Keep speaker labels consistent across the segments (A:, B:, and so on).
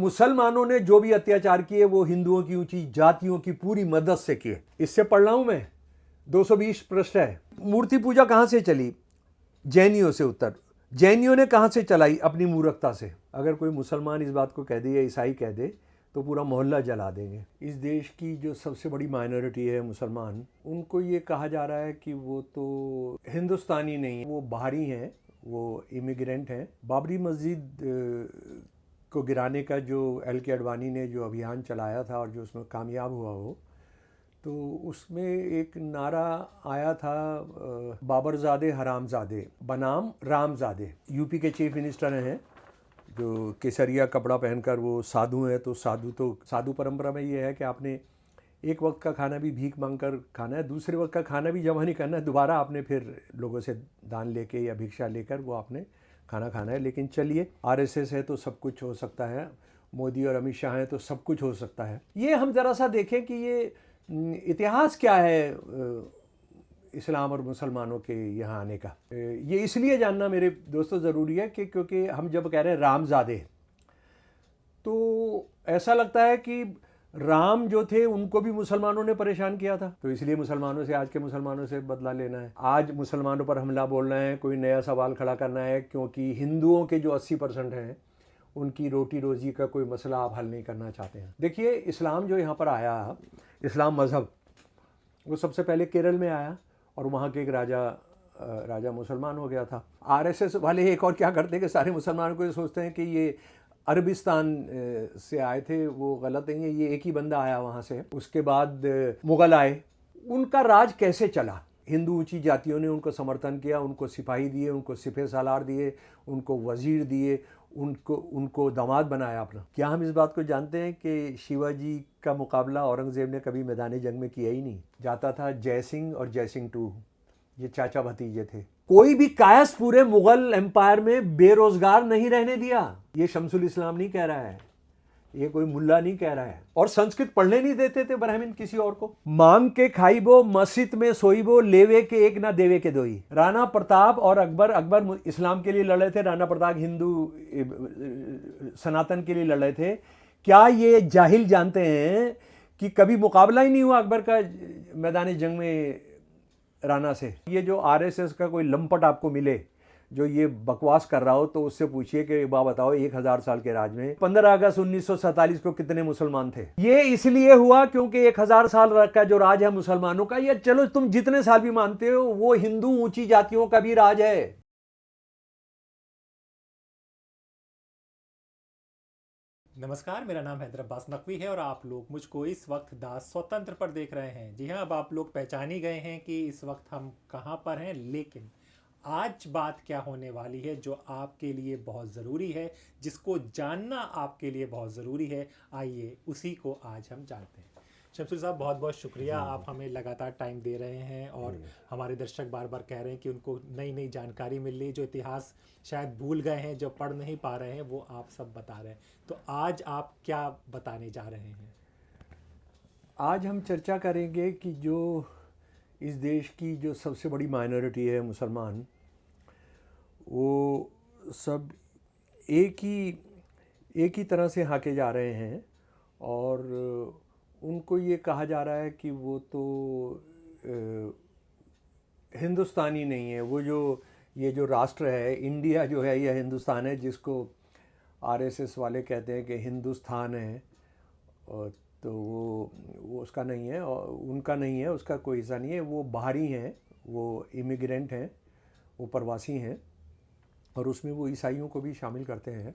A: मुसलमानों ने जो भी अत्याचार किए वो हिंदुओं की ऊंची जातियों की पूरी मदद से किए। इससे पढ़ रहा हूं मैं, 220 पृष्ठ है। मूर्ति पूजा कहां से चली? जैनियों से। उत्तर, जैनियों ने कहां से चलाई? अपनी मूर्खता से। अगर कोई मुसलमान इस बात को कह दे या ईसाई कह दे तो पूरा मोहल्ला जला देंगे। इस देश की जो सबसे बड़ी माइनॉरिटी है मुसलमान, उनको ये कहा जा रहा है कि वो तो हिंदुस्तानी नहीं, वो बाहरी हैं, वो इमिग्रेंट हैं। बाबरी मस्जिद को गिराने का जो एल.के. अडवाणी ने जो अभियान चलाया था और जो उसमें कामयाब हुआ हो, तो उसमें एक नारा आया था, बाबरजादे हरामजादे बनाम रामजादे। यूपी के चीफ मिनिस्टर हैं जो केसरिया कपड़ा पहनकर वो साधु हैं। तो साधु परंपरा में ये है कि आपने एक वक्त का खाना भी भीख मांगकर खाना है, दूसरे वक्त का खाना भी जमा नहीं करना है, दोबारा आपने फिर लोगों से दान लेके या भिक्षा लेकर वो आपने खाना खाना है। लेकिन चलिए, आरएसएस है तो सब कुछ हो सकता है, मोदी और अमित शाह हैं तो सब कुछ हो सकता है। ये हम ज़रा सा देखें कि ये इतिहास क्या है इस्लाम और मुसलमानों के यहाँ आने का। ये इसलिए जानना मेरे दोस्तों ज़रूरी है कि क्योंकि हम जब कह रहे हैं रामजादे, तो ऐसा लगता है कि राम जो थे उनको भी मुसलमानों ने परेशान किया था, तो इसलिए मुसलमानों से, आज के मुसलमानों से बदला लेना है, आज मुसलमानों पर हमला बोलना है, कोई नया सवाल खड़ा करना है, क्योंकि हिंदुओं के जो 80% हैं उनकी रोटी रोजी का कोई मसला आप हल नहीं करना चाहते हैं। देखिए, इस्लाम जो यहाँ पर आया, इस्लाम मज़हब, वो सबसे पहले केरल में आया और वहाँ के एक राजा मुसलमान हो गया था। आरएसएस वाले एक और क्या करते हैं कि सारे मुसलमानों को ये सोचते हैं कि ये अरबिस्तान से आए थे, वो गलत नहीं है, ये एक ही बंदा आया वहाँ से। उसके बाद मुग़ल आए, उनका राज कैसे चला? हिंदू ऊंची जातियों ने उनको समर्थन किया, उनको सिपाही दिए, उनको सिपह सालार दिए, उनको वजीर दिए, उनको दामाद बनाया अपना। क्या हम इस बात को जानते हैं कि शिवाजी का मुकाबला औरंगज़ेब ने कभी मैदान जंग में किया ही नहीं? जाता था जय सिंह और जय सिंह टू, ये चाचा भतीजे थे। कोई भी कायस पूरे मुगल एम्पायर में बेरोजगार नहीं रहने दिया। ये शमसुल इस्लाम नहीं कह रहा है, ये कोई मुल्ला नहीं कह रहा है। और संस्कृत पढ़ने नहीं देते थे ब्राह्मण किसी और को। मांग के खाइबो मस्जिद में सोइबो, लेवे के एक ना देवे के दोई। राणा प्रताप और अकबर इस्लाम के लिए लड़े थे, राणा प्रताप हिंदू सनातन के लिए लड़े थे। क्या ये जाहिल जानते हैं कि कभी मुकाबला ही नहीं हुआ अकबर का मैदान जंग में राणा से? ये जो आरएसएस का कोई लंपट आपको मिले जो ये बकवास कर रहा हो, तो उससे पूछिए कि बात बताओ, 1000 साल के राज में 15 अगस्त 1947 को कितने मुसलमान थे? ये इसलिए हुआ क्योंकि 1000 साल का जो राज है मुसलमानों का, ये चलो तुम जितने साल भी मानते हो, वो हिंदू ऊंची जातियों का भी राज है।
B: नमस्कार, मेरा नाम हैदर अब्बास नकवी है और आप लोग मुझको इस वक्त द स्वतंत्र पर देख रहे हैं। जी हाँ, अब आप लोग पहचान ही गए हैं कि इस वक्त हम कहाँ पर हैं, लेकिन आज बात क्या होने वाली है जो आपके लिए बहुत ज़रूरी है, जिसको जानना आपके लिए बहुत ज़रूरी है। आइए उसी को आज हम जानते हैं। शमसुल साहब, बहुत बहुत शुक्रिया, आप हमें लगातार टाइम दे रहे हैं और हमारे दर्शक बार बार कह रहे हैं कि उनको नई नई जानकारी मिल रही है, जो इतिहास शायद भूल गए हैं, जो पढ़ नहीं पा रहे हैं, वो आप सब बता रहे हैं। तो आज आप क्या बताने जा रहे हैं?
A: आज हम चर्चा करेंगे कि जो इस देश की जो सबसे बड़ी माइनॉरिटी है मुसलमान, वो सब एक ही तरह से हाके जा रहे हैं और उनको ये कहा जा रहा है कि वो तो हिंदुस्तानी नहीं है। वो जो ये जो राष्ट्र है, इंडिया जो है, यह हिंदुस्तान है, जिसको आरएसएस वाले कहते हैं कि हिंदुस्तान है, और तो वो उसका नहीं है और उनका नहीं है, उसका कोई हिस्सा नहीं है। वो बाहरी हैं, वो इमिग्रेंट हैं, वो प्रवासी हैं, और उसमें वो ईसाइयों को भी शामिल करते हैं।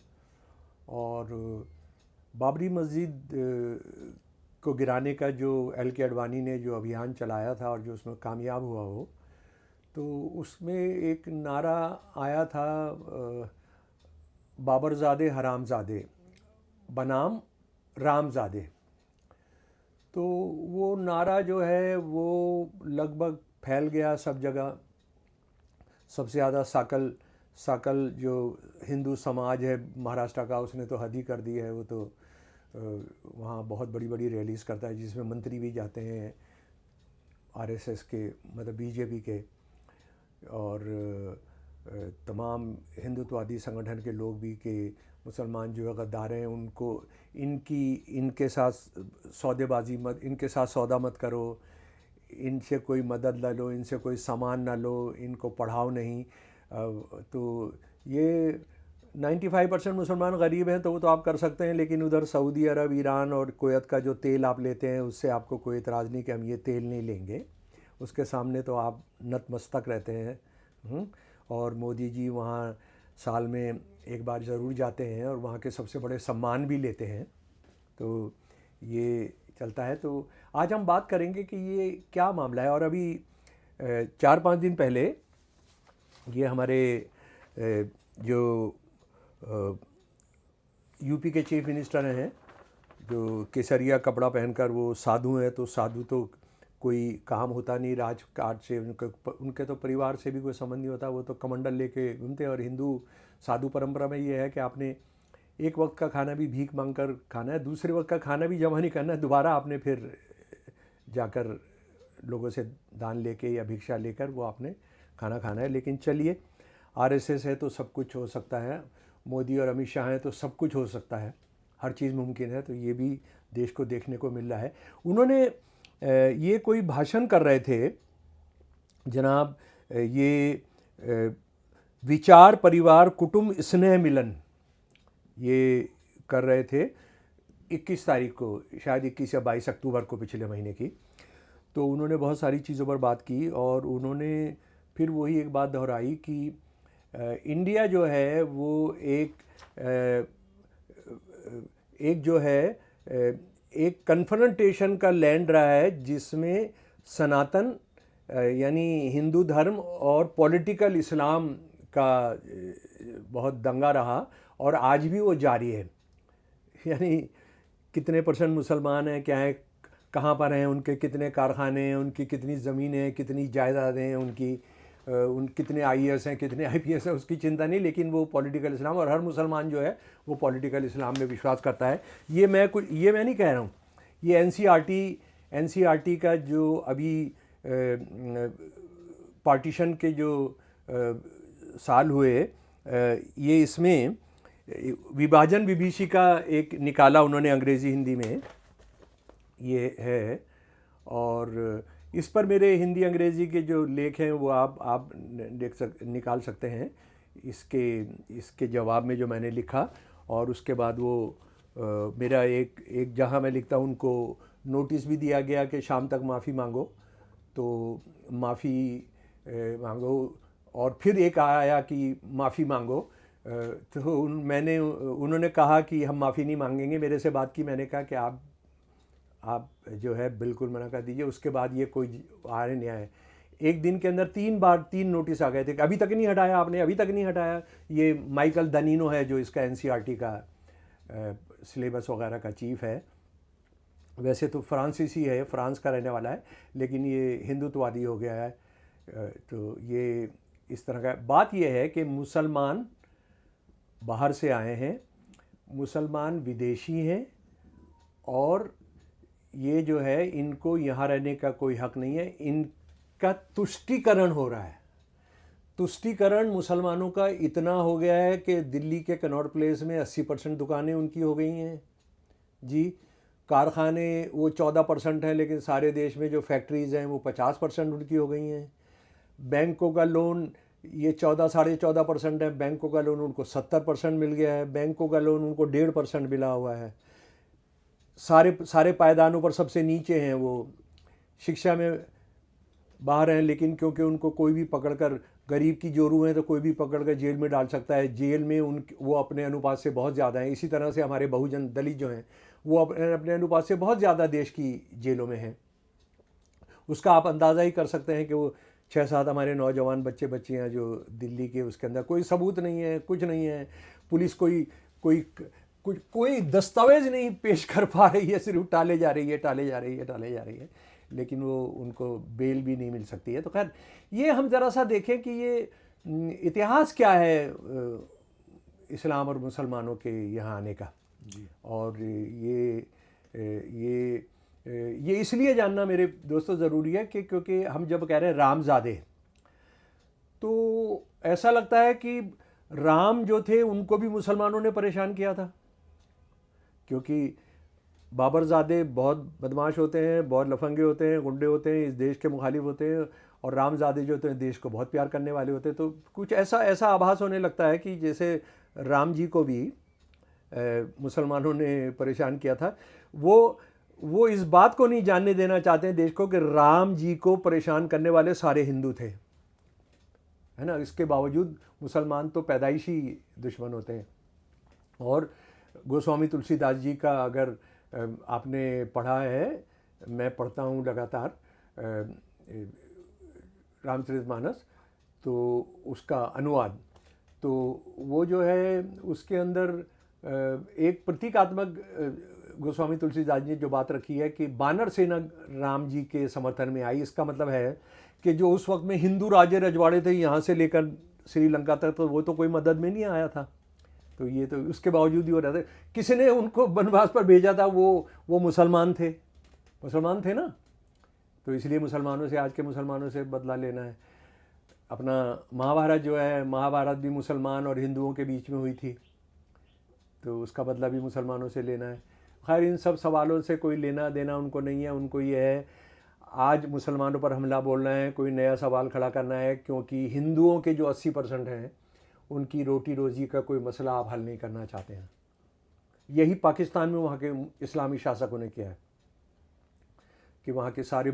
A: और बाबरी मस्जिद को गिराने का जो एल.के. अडवाणी ने जो अभियान चलाया था और जो उसमें कामयाब हुआ हो, तो उसमें एक नारा आया था, बाबरजादे हरामजादे बनाम रामजादे। तो वो नारा जो है वो लगभग फैल गया सब जगह। सबसे ज़्यादा साकल जो हिंदू समाज है महाराष्ट्र का, उसने तो हद ही कर दी है। वो तो वहाँ बहुत बड़ी बड़ी रैलीज़ करता है, जिसमें मंत्री भी जाते हैं आरएसएस के, मतलब बीजेपी के, और तमाम हिंदुत्ववादी संगठन के लोग भी, कि मुसलमान जो है गद्दार हैं, उनको इनके साथ सौदेबाजी मत, इनके साथ सौदा मत करो, इनसे कोई मदद ना लो, इनसे कोई सामान ना लो, इनको पढ़ाओ नहीं। तो ये 95% मुसलमान गरीब हैं तो वो तो आप कर सकते हैं, लेकिन उधर सऊदी अरब, ईरान और कुवैत का जो तेल आप लेते हैं उससे आपको कोई एतराज़ नहीं कि हम ये तेल नहीं लेंगे, उसके सामने तो आप नतमस्तक रहते हैं। और मोदी जी वहाँ साल में एक बार ज़रूर जाते हैं और वहाँ के सबसे बड़े सम्मान भी लेते हैं, तो ये चलता है। तो आज हम बात करेंगे कि ये क्या मामला है। और अभी 4-5 दिन पहले ये हमारे जो यूपी के चीफ मिनिस्टर हैं, जो केसरिया कपड़ा पहनकर वो साधु हैं, तो साधु तो कोई काम होता नहीं राजकाज से, उनके तो परिवार से भी कोई संबंध नहीं होता, वो तो कमंडल लेके घूमते हैं। और हिंदू साधु परंपरा में ये है कि आपने एक वक्त का खाना भी भीख मांगकर खाना है, दूसरे वक्त का खाना भी जमा नहीं करना है, दोबारा आपने फिर जाकर लोगों से दान लेके या भिक्षा लेकर वो आपने खाना खाना है। लेकिन चलिए, आरएसएस है तो सब कुछ हो सकता है, मोदी और अमित शाह हैं तो सब कुछ हो सकता है, हर चीज़ मुमकिन है। तो ये भी देश को देखने को मिल रहा है। उन्होंने ये कोई भाषण कर रहे थे जनाब, ये विचार परिवार कुटुंब स्नेह मिलन ये कर रहे थे 21 तारीख को, शायद 21 या 22 अक्टूबर को पिछले महीने की। तो उन्होंने बहुत सारी चीज़ों पर बात की और उन्होंने फिर वही एक बात दोहराई कि इंडिया जो है वो एक जो है एक कन्फ्रंटेशन का लैंड रहा है, जिसमें सनातन यानी हिंदू धर्म और पॉलिटिकल इस्लाम का बहुत दंगा रहा और आज भी वो जारी है। यानी कितने परसेंट मुसलमान हैं, क्या है, कहाँ पर हैं, उनके कितने कारखाने हैं, उनकी कितनी ज़मीनें हैं, कितनी जायदादें हैं, उन कितने आईएएस हैं, कितने आईपीएस हैं, उसकी चिंता नहीं, लेकिन वो पॉलिटिकल इस्लाम, और हर मुसलमान जो है वो पॉलिटिकल इस्लाम में विश्वास करता है। ये मैं नहीं कह रहा हूँ, ये एनसीईआरटी का जो अभी पार्टीशन के जो साल हुए, ये इसमें विभाजन विभीषिका एक निकाला उन्होंने अंग्रेज़ी हिंदी में, ये है। और इस पर मेरे हिंदी अंग्रेज़ी के जो लेख हैं वो आप निकाल सकते हैं इसके जवाब में जो मैंने लिखा। और उसके बाद वो मेरा एक जहाँ मैं लिखता हूँ उनको नोटिस भी दिया गया कि शाम तक माफ़ी मांगो, तो माफ़ी मांगो, और फिर एक आया कि माफ़ी मांगो। तो उन्होंने कहा कि हम माफ़ी नहीं मांगेंगे, मेरे से बात की, मैंने कहा कि आप जो है बिल्कुल मना कर दीजिए। उसके बाद ये कोई आ नहीं आया, एक दिन के अंदर 3 नोटिस आ गए थे, अभी तक नहीं हटाया आपने, अभी तक नहीं हटाया। ये माइकल दनीनो है जो इसका एनसीईआरटी का सिलेबस वगैरह का चीफ है, वैसे तो फ्रांसीसी है, फ्रांस का रहने वाला है, लेकिन ये हिंदुत्ववादी हो गया है। तो ये इस तरह का बात ये है कि मुसलमान बाहर से आए हैं, मुसलमान विदेशी हैं, और ये जो है इनको यहाँ रहने का कोई हक नहीं है, इनका तुष्टीकरण हो रहा है। तुष्टीकरण मुसलमानों का इतना हो गया है कि दिल्ली के कनॉट प्लेस में 80% दुकानें उनकी हो गई हैं जी। कारखाने वो 14% हैं, लेकिन सारे देश में जो फैक्ट्रीज़ हैं वो 50% उनकी हो गई हैं। बैंकों का लोन ये 14-14.5% है, बैंकों का लोन उनको 70% मिल गया है, बैंकों का लोन उनको 1.5% मिला हुआ है। सारे पायदानों पर सबसे नीचे हैं वो। शिक्षा में बाहर हैं, लेकिन क्योंकि उनको कोई भी पकड़कर, गरीब की जोरू हैं तो कोई भी पकड़कर जेल में डाल सकता है, जेल में वो अपने अनुपात से बहुत ज़्यादा हैं। इसी तरह से हमारे बहुजन दलित जो हैं वो अपने अनुपात से बहुत ज़्यादा देश की जेलों में हैं। उसका आप अंदाज़ा ही कर सकते हैं कि वो 6-7 हमारे नौजवान बच्चियाँ जो दिल्ली के, उसके अंदर कोई सबूत नहीं है, कुछ नहीं है, पुलिस कोई दस्तावेज नहीं पेश कर पा रही है, सिर्फ टाले जा रही है, लेकिन वो उनको बेल भी नहीं मिल सकती है। तो खैर, ये हम ज़रा सा देखें कि ये इतिहास क्या है इस्लाम और मुसलमानों के यहाँ आने का। और ये इसलिए जानना मेरे दोस्तों ज़रूरी है कि क्योंकि हम जब कह रहे हैं रामज़ादे, तो ऐसा लगता है कि राम जो थे उनको भी मुसलमानों ने परेशान किया था, क्योंकि बाबरजादे बहुत बदमाश होते हैं, बहुत लफंगे होते हैं, गुंडे होते हैं, इस देश के मुखालिफ होते हैं, और रामजादे जो होते हैं देश को बहुत प्यार करने वाले होते हैं। तो कुछ ऐसा आभास होने लगता है कि जैसे राम जी को भी मुसलमानों ने परेशान किया था। वो इस बात को नहीं जानने देना चाहते हैं देश को कि राम जी को परेशान करने वाले सारे हिंदू थे, है ना। इसके बावजूद मुसलमान तो पैदाइशी दुश्मन होते हैं। और गोस्वामी तुलसीदास जी का अगर आपने पढ़ा है, मैं पढ़ता हूँ लगातार रामचरितमानस, तो उसका अनुवाद, तो वो जो है उसके अंदर एक प्रतीकात्मक गोस्वामी तुलसीदास जी ने जो बात रखी है कि बानर सेना राम जी के समर्थन में आई। इसका मतलब है कि जो उस वक्त में हिंदू राजे रजवाड़े थे यहाँ से लेकर श्रीलंका तक, तो वो तो कोई मदद में नहीं आया था। तो ये तो उसके बावजूद ही हो रहा था। किसी ने उनको वनवास पर भेजा था, वो मुसलमान थे ना। तो इसलिए मुसलमानों से, आज के मुसलमानों से बदला लेना है। अपना महाभारत जो है, महाभारत भी मुसलमान और हिंदुओं के बीच में हुई थी, तो उसका बदला भी मुसलमानों से लेना है। खैर, इन सब सवालों से कोई लेना देना उनको नहीं है। उनको ये है आज मुसलमानों पर हमला बोलना है, कोई नया सवाल खड़ा करना है, क्योंकि हिंदुओं के जो 80% हैं उनकी रोटी रोजी का कोई मसला आप हल नहीं करना चाहते हैं। यही पाकिस्तान में वहाँ के इस्लामी शासकों ने किया है कि वहाँ के सारे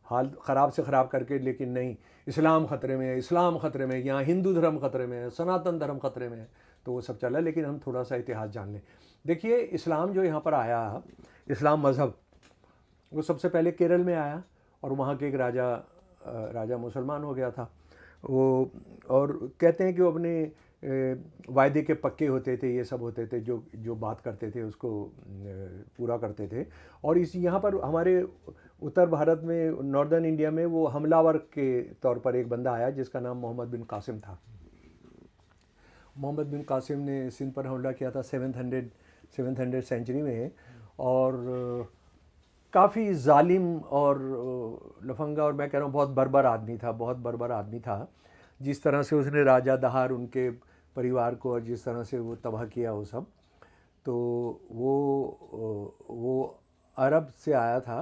A: हाल ख़राब से ख़राब करके, लेकिन नहीं, इस्लाम ख़तरे में है, इस्लाम ख़तरे में है, यहाँ हिंदू धर्म ख़तरे में है, सनातन धर्म ख़तरे में है। तो वो सब चला। लेकिन हम थोड़ा सा इतिहास जान लें। देखिए, इस्लाम जो यहाँ पर आया, इस्लाम मज़हब, वो सबसे पहले केरल में आया, और वहाँ के एक राजा मुसलमान हो गया था वो। और कहते हैं कि वो अपने वायदे के पक्के होते थे, ये सब होते थे, जो बात करते थे उसको पूरा करते थे। और इस यहाँ पर हमारे उत्तर भारत में, नॉर्दर्न इंडिया में, वो हमलावर के तौर पर एक बंदा आया जिसका नाम मोहम्मद बिन कासिम था। मोहम्मद बिन कासिम ने सिंध पर हमला किया था 700 सेंचुरी में, और काफ़ी जालिम और लफंगा, और मैं कह रहा हूँ बहुत बर्बर आदमी था। जिस तरह से उसने राजा दहार, उनके परिवार को, और जिस तरह से वो तबाह किया वो सब, तो वो अरब से आया था।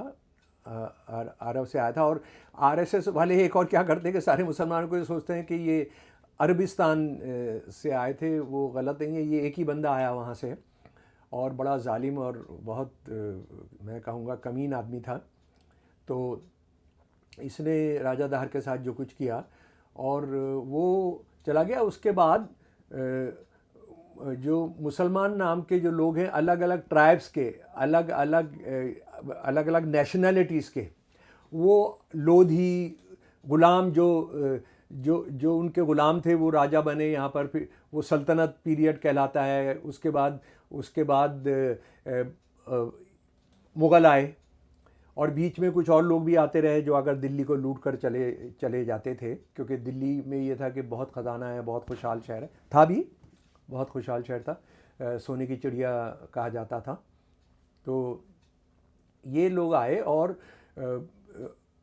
A: और आरएसएस वाले एक और क्या करते हैं कि सारे मुसलमानों को ये सोचते हैं कि ये अरबिस्तान से आए थे। वो गलत नहीं है, ये एक ही बंदा आया वहाँ से, और बड़ा जालिम और बहुत मैं कहूँगा कमीन आदमी था। तो इसने राजा दहार के साथ जो कुछ किया, और वो चला गया। उसके बाद जो मुसलमान नाम के जो लोग हैं, अलग अलग ट्राइब्स के, अलग अलग नेशनैलिटीज़ के, वो लोधी गुलाम जो उनके ग़ुलाम थे, वो राजा बने यहाँ पर। फिर वो सल्तनत पीरियड कहलाता है। उसके बाद मुग़ल आए, और बीच में कुछ और लोग भी आते रहे जो अगर दिल्ली को लूट कर चले जाते थे, क्योंकि दिल्ली में ये था कि बहुत ख़जाना है, बहुत खुशहाल शहर है, था भी बहुत खुशहाल शहर था, सोने की चिड़िया कहा जाता था। तो ये लोग आए, और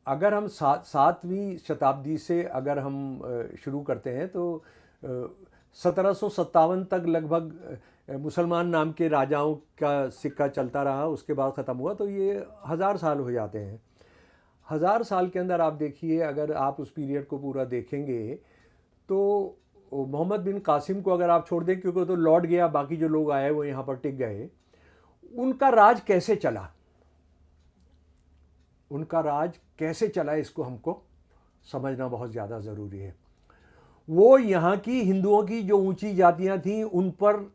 A: अगर हम 7वीं शताब्दी से अगर हम शुरू करते हैं तो 1757 तक लगभग मुसलमान नाम के राजाओं का सिक्का चलता रहा। उसके बाद ख़त्म हुआ, तो ये 1000 साल हो जाते हैं। 1000 साल के अंदर आप देखिए, अगर आप उस पीरियड को पूरा देखेंगे, तो मोहम्मद बिन कासिम को अगर आप छोड़ दें, क्योंकि तो लौट गया, बाकी जो लोग आए वो यहाँ पर टिक गए। उनका राज कैसे चला, इसको हमको समझना बहुत ज़्यादा ज़रूरी है। वो यहाँ की हिंदुओं की जो ऊंची जातियाँ थीं, उन पर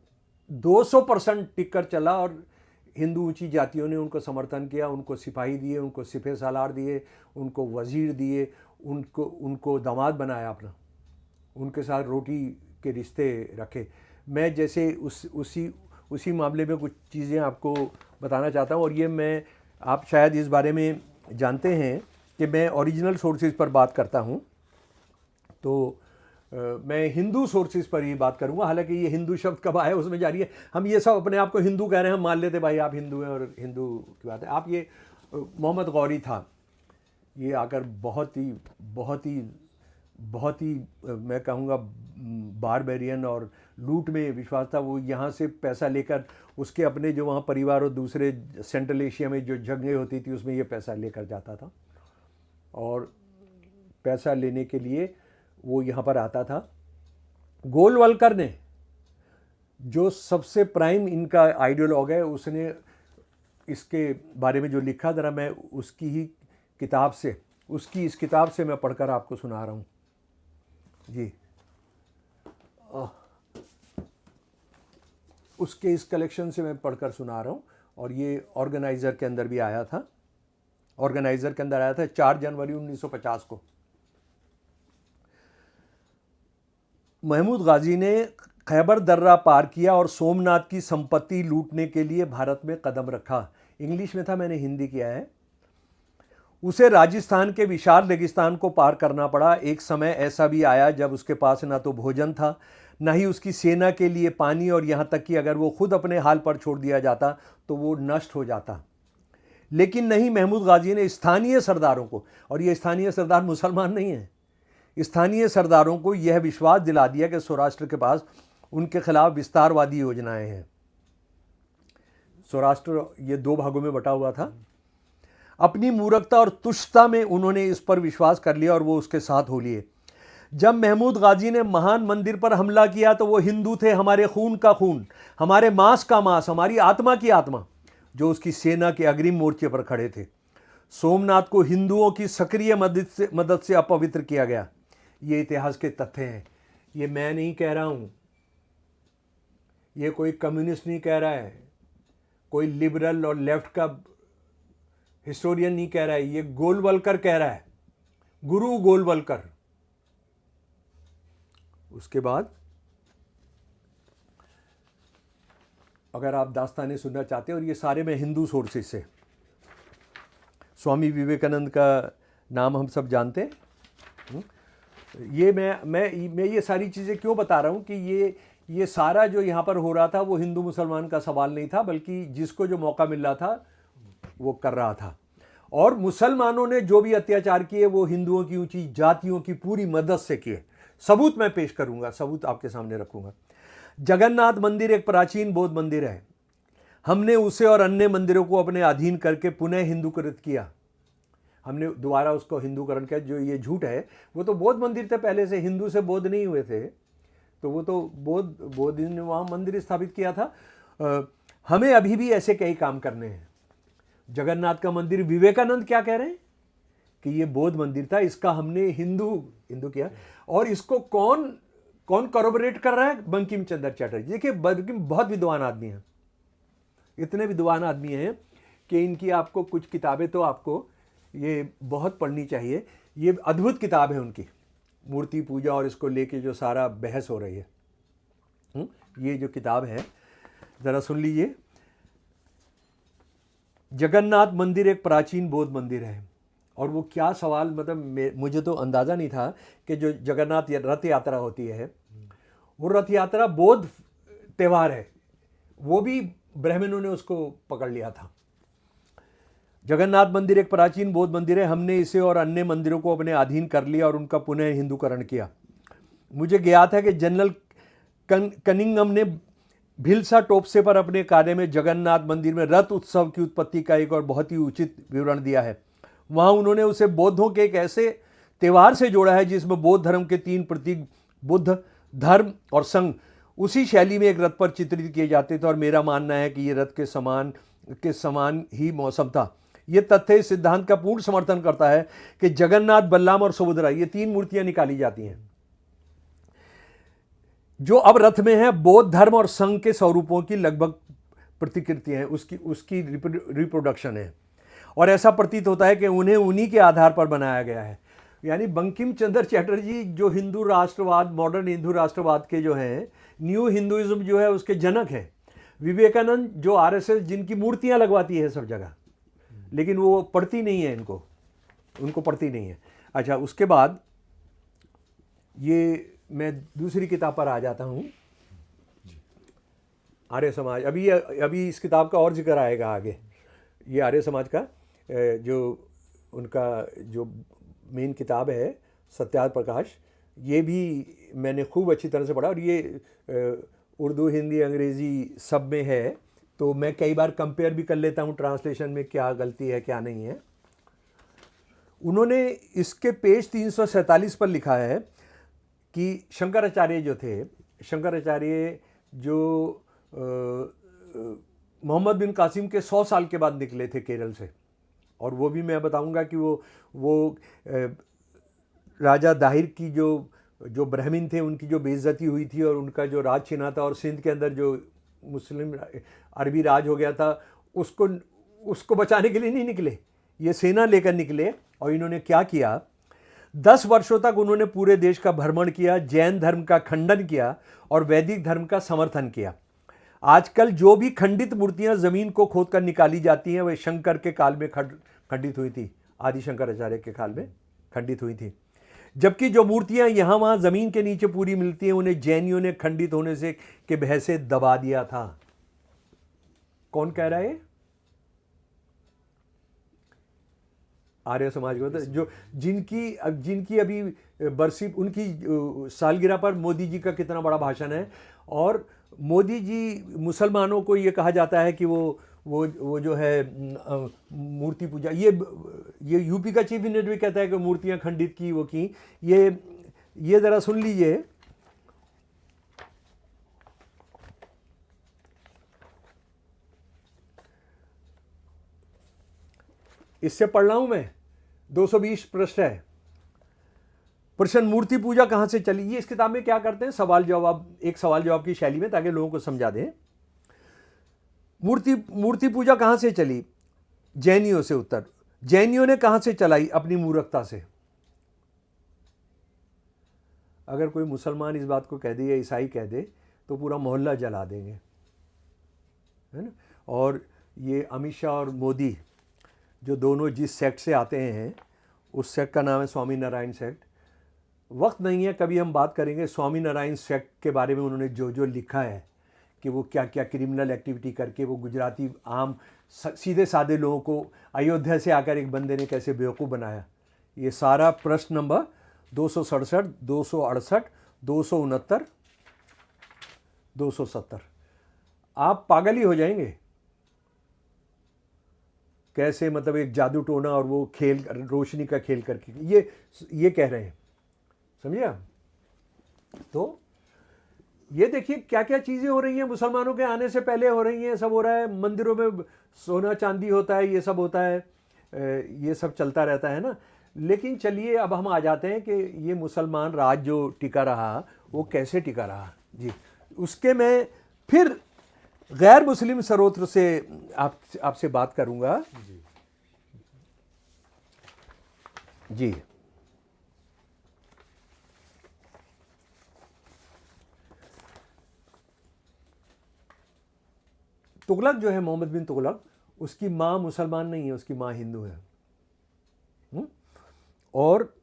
A: 200% टिक कर चला, और हिंदू ऊंची जातियों ने उनको समर्थन किया, उनको सिपाही दिए, उनको सिपह सालार दिए, उनको वज़ीर दिए, उनको दामाद बनाया अपना, उनके साथ रोटी के रिश्ते रखे। मैं जैसे उसी मामले में कुछ चीज़ें आपको बताना चाहता हूँ। और ये आप शायद इस बारे में जानते हैं कि मैं ओरिजिनल सोर्सेज पर बात करता हूँ, तो मैं हिंदू सोर्सेज पर ही बात करूँगा। हालांकि ये हिंदू शब्द कब आया उसमें जारी है, हम ये सब अपने आप को हिंदू कह रहे हैं, हम मान लेते भाई आप हिंदू हैं, और हिंदू की बात है। आप ये मोहम्मद गौरी था, ये आकर बहुत ही मैं कहूँगा बारबेरियन और लूट में विश्वास था। वो यहाँ से पैसा लेकर उसके अपने जो वहाँ परिवार और दूसरे सेंट्रल एशिया में जो जंगें होती थी उसमें ये पैसा लेकर जाता था, और पैसा लेने के लिए वो यहाँ पर आता था। गोलवलकर ने, जो सबसे प्राइम इनका आइडियोलॉग है, उसने इसके बारे में जो लिखा, ज़रा मैं उसकी ही किताब से, उसकी इस किताब से मैं पढ़कर आपको सुना रहा हूँ जी। उसके इस कलेक्शन से मैं पढ़कर सुना रहा हूँ, और ये ऑर्गेनाइज़र के अंदर भी आया था। ऑर्गेनाइज़र के अंदर आया था 4 जनवरी 1950 को। महमूद गाजी ने खैबर दर्रा पार किया और सोमनाथ की संपत्ति लूटने के लिए भारत में कदम रखा। इंग्लिश में था, मैंने हिंदी किया है। उसे राजस्थान के विशाल रेगिस्तान को पार करना पड़ा। एक समय ऐसा भी आया जब उसके पास ना तो भोजन था, ना ही उसकी सेना के लिए पानी, और यहाँ तक कि अगर वो खुद अपने हाल पर छोड़ दिया जाता तो वो नष्ट हो जाता। लेकिन नहीं, महमूद गाजी ने स्थानीय सरदारों को, और ये स्थानीय सरदार मुसलमान नहीं हैं, स्थानीय सरदारों को यह विश्वास दिला दिया कि सौराष्ट्र के पास उनके खिलाफ विस्तारवादी योजनाएं हैं। सौराष्ट्र ये 2 भागों में बटा हुआ था। अपनी मूर्खता और तुच्छता में उन्होंने इस पर विश्वास कर लिया और वो उसके साथ हो लिए। जब महमूद गाजी ने महान मंदिर पर हमला किया तो वो हिंदू थे, हमारे खून का खून, हमारे मांस का मांस, हमारी आत्मा की आत्मा, जो उसकी सेना के अग्रिम मोर्चे पर खड़े थे। सोमनाथ को हिंदुओं की सक्रिय मदद से अपवित्र किया गया। ये इतिहास के तथ्य हैं, ये मैं नहीं कह रहा हूँ, ये कोई कम्युनिस्ट नहीं कह रहा है, कोई लिबरल और लेफ्ट का हिस्टोरियन नहीं कह रहा है, ये गोलवलकर कह रहा है, गुरु गोलवलकर। उसके बाद अगर आप दास्तानें सुनना चाहते हैं, और ये सारे मैं हिंदू सोर्सेज से, स्वामी विवेकानंद का नाम हम सब जानते हैं। ये मैं ये सारी चीज़ें क्यों बता रहा हूँ कि ये सारा जो यहाँ पर हो रहा था वो हिंदू मुसलमान का सवाल नहीं था, बल्कि जिसको जो मौका मिल रहा था वो कर रहा था। और मुसलमानों ने जो भी अत्याचार किए वो हिंदुओं की ऊंची जातियों की पूरी मदद से किए। सबूत मैं पेश करूंगा, सबूत आपके सामने रखूंगा। जगन्नाथ मंदिर एक प्राचीन बौद्ध मंदिर है। हमने उसे और अन्य मंदिरों को अपने अधीन करके पुनः हिंदूकृत किया। हमने दोबारा उसको हिंदूकरण किया। जो ये झूठ है, वो तो बौद्ध मंदिर थे पहले से, हिंदू से बौद्ध नहीं हुए थे, तो वो तो बौद्ध ने वहाँ मंदिर स्थापित किया था। हमें अभी भी ऐसे कई काम करने हैं। जगन्नाथ का मंदिर, विवेकानंद क्या कह रहे हैं कि ये बौद्ध मंदिर था, इसका हमने हिंदू किया। और इसको कौन कॉरबोरेट कर रहा है? बंकिम चंद्र चटर्जी। देखिए, बंकिम बहुत विद्वान आदमी हैं, इतने विद्वान आदमी हैं कि इनकी आपको कुछ किताबें तो आपको ये बहुत पढ़नी चाहिए। ये अद्भुत किताब है उनकी, मूर्ति पूजा और इसको लेके जो सारा बहस हो रही है। ये जो किताब है ज़रा सुन लीजिए। जगन्नाथ मंदिर एक प्राचीन बौद्ध मंदिर है। और वो क्या सवाल, मतलब मुझे तो अंदाज़ा नहीं था कि जो जगन्नाथ रथ यात्रा होती है, वो रथ यात्रा बौद्ध त्यौहार है। वो भी ब्राह्मणों ने उसको पकड़ लिया था। जगन्नाथ मंदिर एक प्राचीन बौद्ध मंदिर है। हमने इसे और अन्य मंदिरों को अपने अधीन कर लिया और उनका पुनः हिंदूकरण किया। मुझे ज्ञात है कि जनरल कनिंगम ने भिलसा टोपसे पर अपने कार्य में जगन्नाथ मंदिर में रथ उत्सव की उत्पत्ति का एक और बहुत ही उचित विवरण दिया है। वहाँ उन्होंने उसे बौद्धों के एक ऐसे त्यौहार से जोड़ा है जिसमें बौद्ध धर्म के 3 प्रतीक बुद्ध, धर्म और संघ उसी शैली में एक रथ पर चित्रित किए जाते थे। और मेरा मानना है कि ये रथ के समान ही मौसम था। ये तथ्य इस सिद्धांत का पूर्ण समर्थन करता है कि जगन्नाथ, बलराम और सुभद्रा, ये 3 मूर्तियां निकाली जाती हैं जो अब रथ में है, बौद्ध धर्म और संघ के स्वरूपों की लगभग प्रतिकृति है, उसकी रिप्रोडक्शन है। और ऐसा प्रतीत होता है कि उन्हें उन्हीं के आधार पर बनाया गया है। यानी बंकिम चंद्र चटर्जी जो हिंदू राष्ट्रवाद, मॉडर्न हिंदू राष्ट्रवाद के जो हैं, न्यू हिंदुइज्म जो है उसके जनक हैं। विवेकानंद जो आरएसएस जिनकी मूर्तियां लगवाती है सब जगह, लेकिन वो पढ़ती नहीं है, उनको पढ़ती नहीं है। अच्छा, उसके बाद ये मैं दूसरी किताब पर आ जाता हूँ, आर्य समाज। अभी इस किताब का और जिक्र आएगा आगे। ये आर्य समाज का जो उनका जो मेन किताब है, सत्यार्थ प्रकाश, ये भी मैंने खूब अच्छी तरह से पढ़ा, और ये उर्दू हिंदी अंग्रेज़ी सब में है, तो मैं कई बार कंपेयर भी कर लेता हूँ ट्रांसलेशन में क्या गलती है क्या नहीं है। उन्होंने इसके पेज 347 पर लिखा है कि शंकराचार्य जो थे, शंकराचार्य जो मोहम्मद बिन कासिम के 100 साल के बाद निकले थे केरल से, और वो भी मैं बताऊंगा कि वो राजा दाहिर की जो ब्राह्मण थे उनकी जो बेइज्जती हुई थी और उनका जो राज छिना था, और सिंध के अंदर जो मुस्लिम अरबी राज हो गया था, उसको बचाने के लिए नहीं निकले, ये सेना लेकर निकले। और इन्होंने क्या किया, 10 वर्षों तक उन्होंने पूरे देश का भ्रमण किया, जैन धर्म का खंडन किया और वैदिक धर्म का समर्थन किया। आजकल जो भी खंडित मूर्तियां जमीन को खोदकर निकाली जाती हैं, वह शंकर के काल में खंडित हुई थी, आदि शंकराचार्य के काल में खंडित हुई थी। जबकि जो मूर्तियां यहाँ वहाँ ज़मीन के नीचे पूरी मिलती हैं, उन्हें जैनियों ने खंडित होने से के भय से दबा दिया था। कौन कह रहा है? आर्य समाज को, जो जिनकी अभी बरसी, उनकी सालगिरह पर मोदी जी का कितना बड़ा भाषण है। और मोदी जी, मुसलमानों को ये कहा जाता है कि वो जो है मूर्ति पूजा, ये यूपी का चीफ मिनिस्टर भी कहता है कि मूर्तियां खंडित की, वो की। ये ज़रा सुन लीजिए, इससे पढ़ रहा हूं मैं, 220 पृष्ठ है। प्रश्न, मूर्ति पूजा कहां से चली? ये इस किताब में क्या करते हैं, सवाल जवाब, एक सवाल जवाब की शैली में, ताकि लोगों को समझा दें। मूर्ति पूजा कहां से चली? जैनियों से। उत्तर, जैनियों ने कहां से चलाई? अपनी मूर्खता से। अगर कोई मुसलमान इस बात को कह दे या ईसाई कह दे तो पूरा मोहल्ला जला देंगे, है ना। और ये अमित शाह और मोदी जो दोनों जिस सेक्ट से आते हैं, उस सेक्ट का नाम है स्वामी नारायण सेक्ट। वक्त नहीं है, कभी हम बात करेंगे स्वामी नारायण सेक्ट के बारे में। उन्होंने जो लिखा है कि वो क्या क्या क्रिमिनल एक्टिविटी करके वो गुजराती आम सीधे साधे लोगों को अयोध्या से आकर एक बंदे ने कैसे बेवकूफ़ बनाया, ये सारा प्रश्न नंबर 267, 268, 269, 270। आप पागल ही हो जाएंगे, कैसे मतलब एक जादू टोना और वो खेल, रोशनी का खेल करके ये कह रहे हैं, समझिए आप। तो ये देखिए क्या क्या चीज़ें हो रही हैं, मुसलमानों के आने से पहले हो रही हैं, सब हो रहा है। मंदिरों में सोना चांदी होता है, ये सब होता है, ये सब चलता रहता है ना। लेकिन चलिए अब हम आ जाते हैं कि ये मुसलमान राज जो टिका रहा वो कैसे टिका रहा जी। उसके मैं फिर गैर मुस्लिम स्रोत से आपसे बात करूंगा जी। तुगलक जो है, मोहम्मद बिन तुगलक, उसकी माँ मुसलमान नहीं है, उसकी माँ हिंदू है। और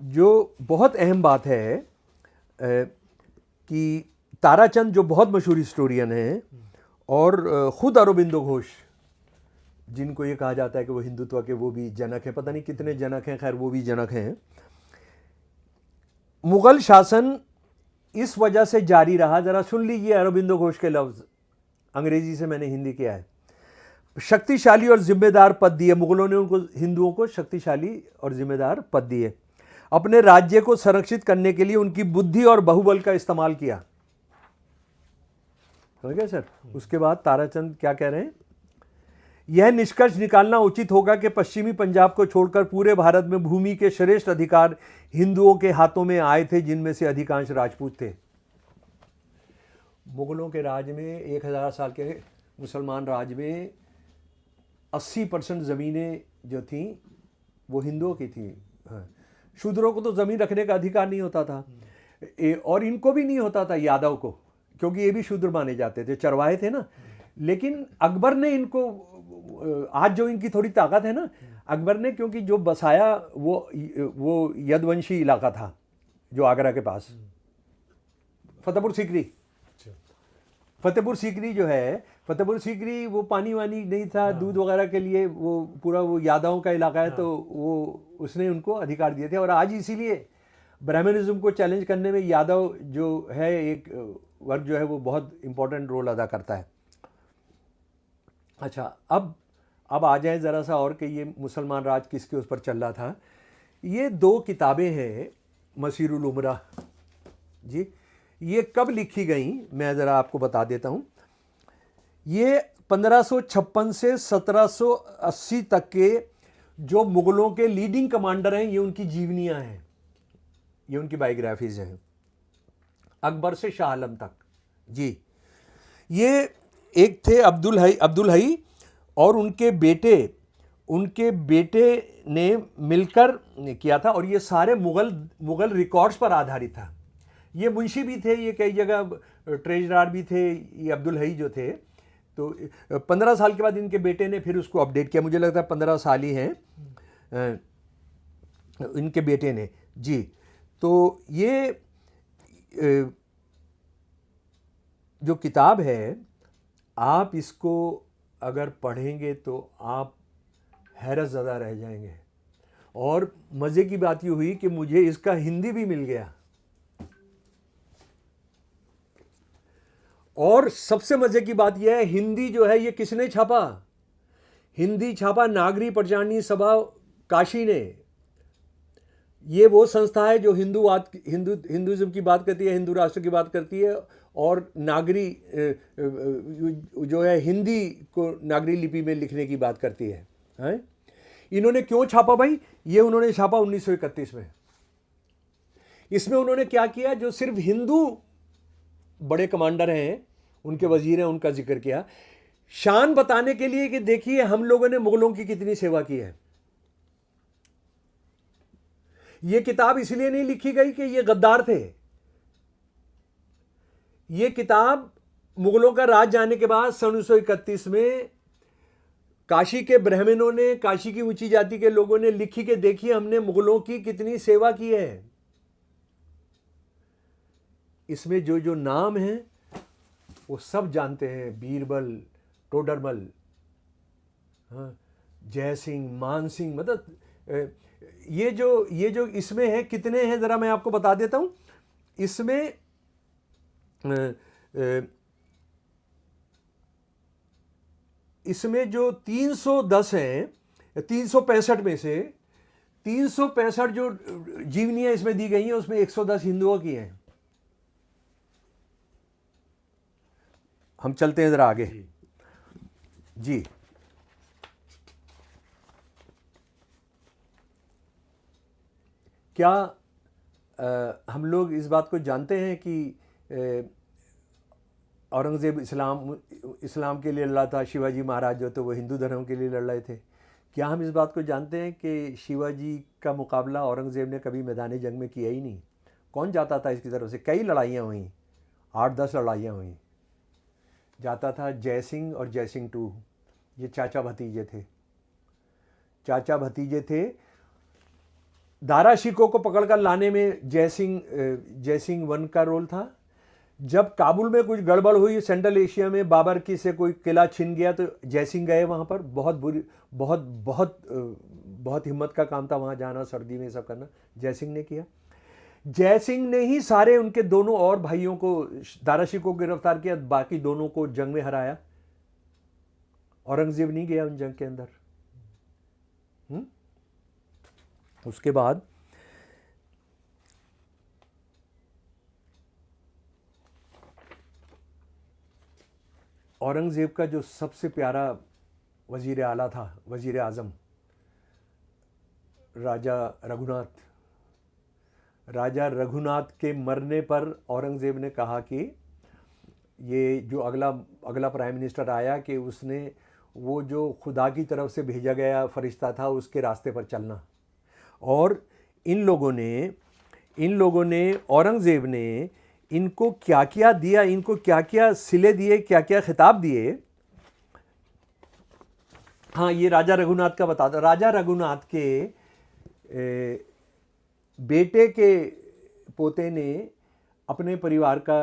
A: जो बहुत अहम बात है कि ताराचंद जो बहुत मशहूर हिस्टोरियन हैं, और खुद अरबिंदो घोष, जिनको ये कहा जाता है कि वो हिंदुत्व के वो भी जनक हैं, पता नहीं कितने जनक हैं, खैर वो भी जनक हैं। मुगल शासन इस वजह से जारी रहा, जरा सुन लीजिए अरबिंदो घोष के लफ्ज़, अंग्रेजी से मैंने हिंदी किया है। शक्तिशाली और जिम्मेदार पद दिए, मुगलों ने उनको, हिंदुओं को शक्तिशाली और जिम्मेदार पद दिए। अपने राज्य को संरक्षित करने के लिए उनकी बुद्धि और बाहुबल का इस्तेमाल किया। समझ गए सर? उसके बाद ताराचंद क्या कह रहे हैं, यह निष्कर्ष निकालना उचित होगा कि पश्चिमी पंजाब को छोड़कर पूरे भारत में भूमि के श्रेष्ठ अधिकार हिंदुओं के हाथों में आए थे, जिनमें से अधिकांश राजपूत थे। मुगलों के राज में 1000 साल के मुसलमान राज में 80% ज़मीनें जो थीं वो हिंदुओं की थी। हाँ। शूद्रों को तो ज़मीन रखने का अधिकार नहीं होता था, और इनको भी नहीं होता था, यादव को, क्योंकि ये भी शूद्र माने जाते थे, चरवाहे थे ना। लेकिन अकबर ने इनको, आज जो इनकी थोड़ी ताकत है ना, अकबर ने, क्योंकि जो बसाया वो यदवंशी इलाका था जो आगरा के पास, फतेहपुर सीकरी। फतेहपुर सीकरी जो है, फतेहपुर सीकरी वो पानी वानी नहीं था, दूध वगैरह के लिए वो पूरा वो यादवों का इलाका है, तो वो उसने उनको अधिकार दिए थे। और आज इसीलिए ब्राह्मणिज्म को चैलेंज करने में यादव जो है एक वर्ग जो है वो बहुत इम्पोर्टेंट रोल अदा करता है। अच्छा, अब आ जाए ज़रा सा और कि ये मुसलमान राज किसके उस पर चल रहा था। ये 2 किताबें हैं मसीरुल उमरा जी, ये कब लिखी गई मैं ज़रा आपको बता देता हूँ। ये 1556 से 1780 तक के जो मुग़लों के लीडिंग कमांडर हैं, ये उनकी जीवनियाँ हैं, ये उनकी बायोग्राफीज़ हैं, अकबर से शाह आलम तक जी। ये एक थे अब्दुल हई और उनके बेटे ने मिलकर किया था, और ये सारे मुग़ल रिकॉर्ड्स पर आधारित था। ये मुंशी भी थे, ये कई जगह ट्रेजरार भी थे, ये अब्दुल हई जो थे। तो 15 साल के बाद इनके बेटे ने फिर उसको अपडेट किया, मुझे लगता है 15 साल ही हैं इनके बेटे ने जी। तो ये जो किताब है, आप इसको अगर पढ़ेंगे तो आप हैरत ज़दा रह जाएंगे। और मज़े की बात ये हुई कि मुझे इसका हिंदी भी मिल गया, और सबसे मज़े की बात यह है, हिंदी जो है ये किसने छापा? हिंदी छापा नागरी प्रचारणी सभा काशी ने। ये वो संस्था है जो हिंदुइज्म की बात करती है, हिंदू राष्ट्र की बात करती है, और नागरी जो है हिंदी को नागरी लिपि में लिखने की बात करती है, हैं? इन्होंने क्यों छापा भाई? ये उन्होंने छापा 1931 में। इसमें उन्होंने क्या किया, जो सिर्फ हिंदू बड़े कमांडर हैं, उनके वजीर हैं, उनका जिक्र किया, शान बताने के लिए कि देखिए हम लोगों ने मुगलों की कितनी सेवा की है। ये किताब इसलिए नहीं लिखी गई कि ये गद्दार थे। ये किताब मुगलों का राज जाने के बाद सन 1931 में काशी के ब्राह्मणों ने, काशी की ऊंची जाति के लोगों ने लिखी कि देखिए हमने मुगलों की कितनी सेवा की है। इसमें जो जो नाम हैं वो सब जानते हैं, बीरबल, टोडरमल, हाँ, जय सिंह, मान सिंह, मतलब ये जो इसमें है, कितने हैं ज़रा मैं आपको बता देता हूँ। इसमें जो 310 हैं, 365 में से 365 जो जीवनियाँ इसमें दी गई हैं, उसमें 110 हिंदुओं की हैं। हम चलते हैं ज़रा आगे जी। क्या हम लोग इस बात को जानते हैं कि औरंगज़ेब इस्लाम के लिए लड़ा था, शिवाजी महाराज जो थे वो हिंदू धर्म के लिए लड़ रहे थे? क्या हम इस बात को जानते हैं कि शिवाजी का मुकाबला औरंगज़ेब ने कभी मैदानी जंग में किया ही नहीं? कौन जाता था इसकी तरफ से? कई लड़ाइयाँ हुई, 8-10 लड़ाइयाँ हुई। जाता था जय सिंह और जय सिंह टू, ये चाचा भतीजे थे। दारा शिकोह को पकड़कर लाने में जय सिंह 1 का रोल था। जब काबुल में कुछ गड़बड़ हुई, सेंट्रल एशिया में बाबर की से कोई किला छिन गया, तो जय सिंह गए वहाँ पर। बहुत हिम्मत का काम था वहाँ जाना, सर्दी में सब करना, जय सिंह ने किया। जय सिंह ने ही सारे उनके दोनों और भाइयों को, दारा शिकोह को गिरफ्तार किया, बाकी दोनों को जंग में हराया। औरंगजेब नहीं गया उन जंग के अंदर। उसके बाद औरंगजेब का जो सबसे प्यारा वजीर आला था, वजीर आज़म, राजा रघुनाथ के मरने पर औरंगजेब ने कहा कि ये जो अगला प्राइम मिनिस्टर आया, कि उसने वो जो खुदा की तरफ से भेजा गया फरिश्ता था उसके रास्ते पर चलना। और इन लोगों ने औरंगजेब ने इनको क्या क्या दिया, इनको क्या क्या सिले दिए, क्या क्या खिताब दिए। हाँ, ये राजा रघुनाथ का बता दो। राजा रघुनाथ के बेटे के पोते ने अपने परिवार का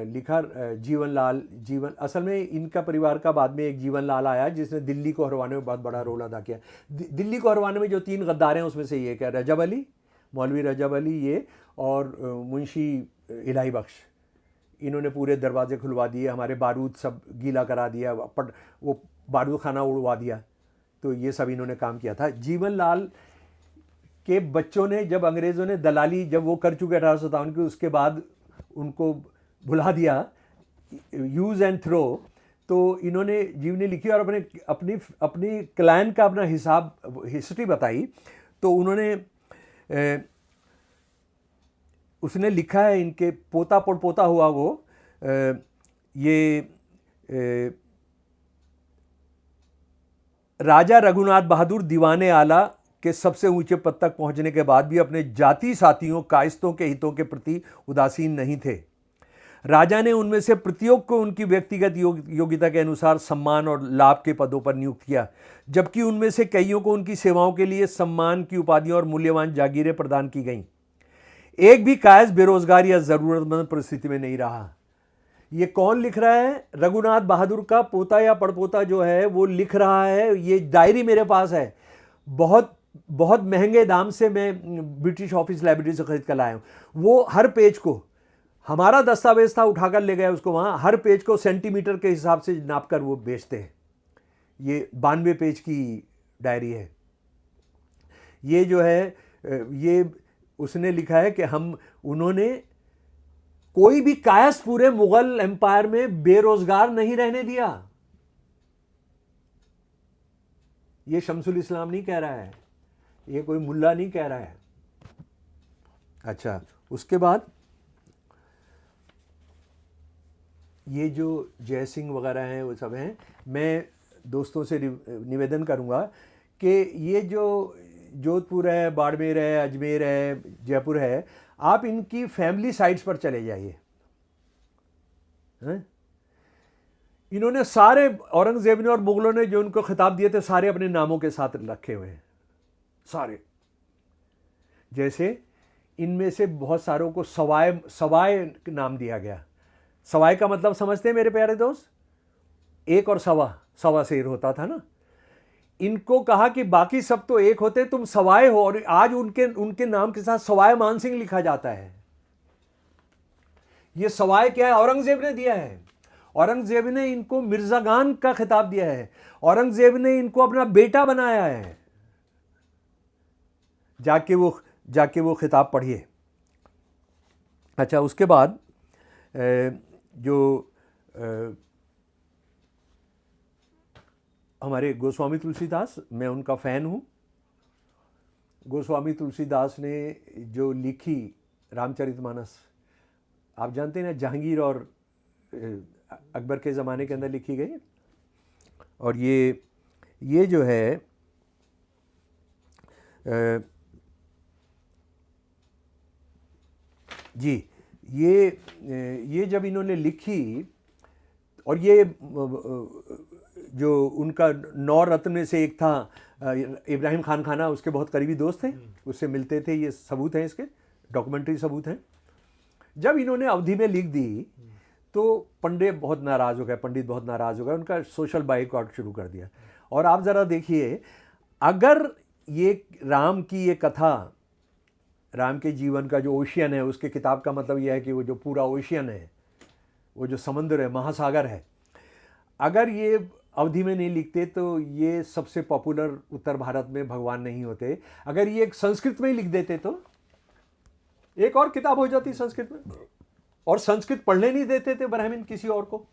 A: लिखा जीवनलाल जीवन असल में इनका परिवार का बाद में एक जीवनलाल आया जिसने दिल्ली को हरवाने में बहुत बड़ा रोल अदा किया। दिल्ली को हरवाने में जो 3 गद्दार हैं उसमें से ये क्या, रजब अली, मौलवी रजब अली ये, और मुंशी इलाही बख्श, इन्होंने पूरे दरवाजे खुलवा दिए, हमारे बारूद सब गीला करा दिया, वो बारूद खाना उड़वा दिया। तो ये सब इन्होंने काम किया था। जीवनलाल के बच्चों ने, जब अंग्रेज़ों ने दलाली जब वो कर चुके 1857 की, उसके बाद उनको भुला दिया, यूज़ एंड थ्रो, तो इन्होंने जीवनी लिखी और अपनी क्लाइंट का अपना हिस्ट्री बताई। तो उन्होंने उसने लिखा है, इनके पोता पोता हुआ वो राजा रघुनाथ बहादुर दीवाने आला के सबसे ऊंचे पद तक पहुंचने के बाद भी अपने जाति साथियों कायस्तों के हितों के प्रति उदासीन नहीं थे। राजा ने उनमें से प्रत्येक को उनकी व्यक्तिगत योग्यता के अनुसार सम्मान और लाभ के पदों पर नियुक्त किया, जबकि उनमें से कईयों को उनकी सेवाओं के लिए सम्मान की उपाधियां और मूल्यवान जागीरें प्रदान की गईं। एक भी कायस बेरोजगार या जरूरतमंद परिस्थिति में नहीं रहा। ये कौन लिख रहा है? रघुनाथ बहादुर का पोता या पड़पोता जो है वो लिख रहा है। ये डायरी मेरे पास है, बहुत महंगे दाम से मैं ब्रिटिश ऑफिस लाइब्रेरी से खरीद कर लाया हूँ। वो हर पेज को, हमारा दस्तावेज था, उठाकर ले गए उसको वहाँ, हर पेज को सेंटीमीटर के हिसाब से नापकर वो बेचते हैं। ये 92 पेज की डायरी है। ये जो है ये उसने लिखा है कि उन्होंने कोई भी कायस पूरे मुगल एम्पायर में बेरोजगार नहीं रहने दिया। ये शमसुल इस्लाम नहीं कह रहा है, ये कोई मुल्ला नहीं कह रहा है। अच्छा, उसके बाद ये जो जय सिंह वगैरह हैं वो सब हैं। मैं दोस्तों से निवेदन करूंगा कि ये जो जोधपुर है, बाड़मेर है, अजमेर है, जयपुर है, आप इनकी फैमिली साइट्स पर चले जाइए। इन्होंने सारे, औरंगजेब ने और मुगलों ने जो उनको खिताब दिए थे सारे अपने नामों के साथ रखे हुए हैं, सारे। जैसे इनमें से बहुत सारों को सवाय नाम दिया गया। सवाई का मतलब समझते हैं मेरे प्यारे दोस्त? 1 और सवा शेर होता था ना। इनको कहा कि बाकी सब तो एक होते, तुम सवाए हो, और आज उनके नाम के साथ सवाए मानसिंह लिखा जाता है। ये सवाए क्या है? औरंगजेब ने दिया है। औरंगजेब ने इनको मिर्जागान का खिताब दिया है। औरंगजेब ने इनको अपना बेटा बनाया है। जाके वो खिताब पढ़िए। अच्छा, उसके बाद जो हमारे गोस्वामी तुलसीदास, मैं उनका फ़ैन हूँ। गोस्वामी तुलसीदास ने जो लिखी रामचरितमानस, आप जानते हैं ना, जहांगीर और अकबर के ज़माने के अंदर लिखी गई। और ये जो है जी, ये जब इन्होंने लिखी, और ये जो उनका 9 रत्न में से एक था इब्राहिम खान खाना, उसके बहुत करीबी दोस्त थे, उससे मिलते थे। ये सबूत हैं, इसके डॉक्यूमेंट्री सबूत हैं। जब इन्होंने अवधि में लिख दी तो पंडित बहुत नाराज़ हो गए, उनका सोशल बाइकआउट शुरू कर दिया। और आप ज़रा देखिए, अगर ये राम की ये कथा, राम के जीवन का जो ओशियन है, उसके किताब का मतलब यह है कि वो जो पूरा ओशियन है, वो जो समुद्र है, महासागर है, अगर ये अवधि में नहीं लिखते तो ये सबसे पॉपुलर उत्तर भारत में भगवान नहीं होते। अगर ये एक संस्कृत में ही लिख देते तो एक और किताब हो जाती संस्कृत में, और संस्कृत पढ़ने नहीं देते थे ब्राह्मण किसी और को।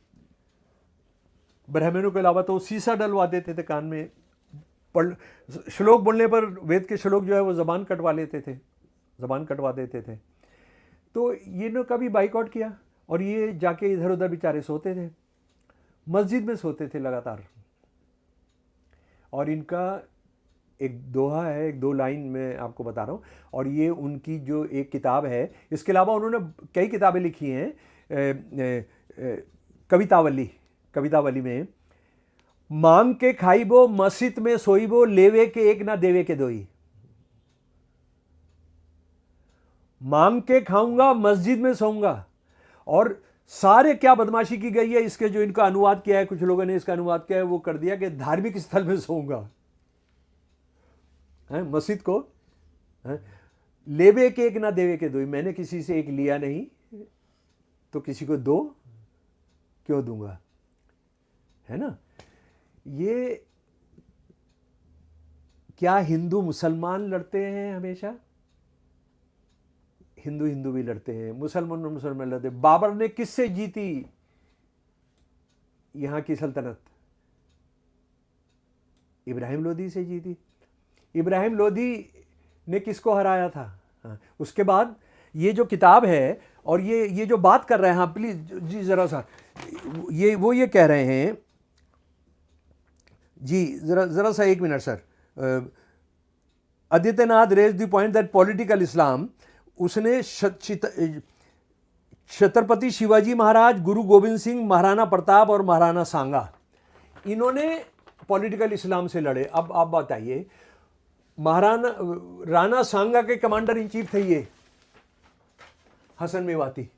A: ब्राह्मणों के अलावा तो शीशा डलवा देते थे कान में, श्लोक बोलने पर वेद के श्लोक जो है वो ज़बान कटवा देते थे। तो ये ने कभी बाइकआउट किया, और ये जाके इधर उधर बेचारे सोते थे, मस्जिद में सोते थे लगातार। और इनका एक दोहा है, एक 2 लाइन मैं आपको बता रहा हूँ। और ये उनकी जो एक किताब है, इसके अलावा उन्होंने कई किताबें लिखी हैं। कवितावली में, मांग के खाइबो मस्जिद में सोइबो, लेवे के एक ना देवे के दोई। मांग के खाऊंगा, मस्जिद में सोऊंगा, और सारे क्या बदमाशी की गई है, इसके जो इनका अनुवाद किया है, कुछ लोगों ने इसका अनुवाद किया है, वो कर दिया कि धार्मिक स्थल में सोऊंगा, मस्जिद को लेवे के एक ना देवे के दो, मैंने किसी से एक लिया नहीं तो किसी को दो क्यों दूंगा, है ना। ये क्या हिंदू मुसलमान लड़ते हैं हमेशा? हिंदू हिंदू भी लड़ते हैं, मुसलमान मुसलमान लड़ते हैं। बाबर ने किससे जीती यहां की सल्तनत? इब्राहिम लोदी से जीती। इब्राहिम लोदी ने किसको हराया था? उसके बाद ये जो किताब है और ये जो बात कर रहे हैं, हाँ प्लीज जी जरा सा, ये कह रहे हैं जी, जरा सा एक minute sir. Adityanath raise the point that political Islam, उसने छत्रपति शिवाजी महाराज, गुरु गोविंद सिंह, महाराणा प्रताप और महाराणा सांगा, इन्होंने पॉलिटिकल इस्लाम से लड़े। अब आप बताइए, राणा सांगा के कमांडर इन चीफ थे ये हसन मेवाती,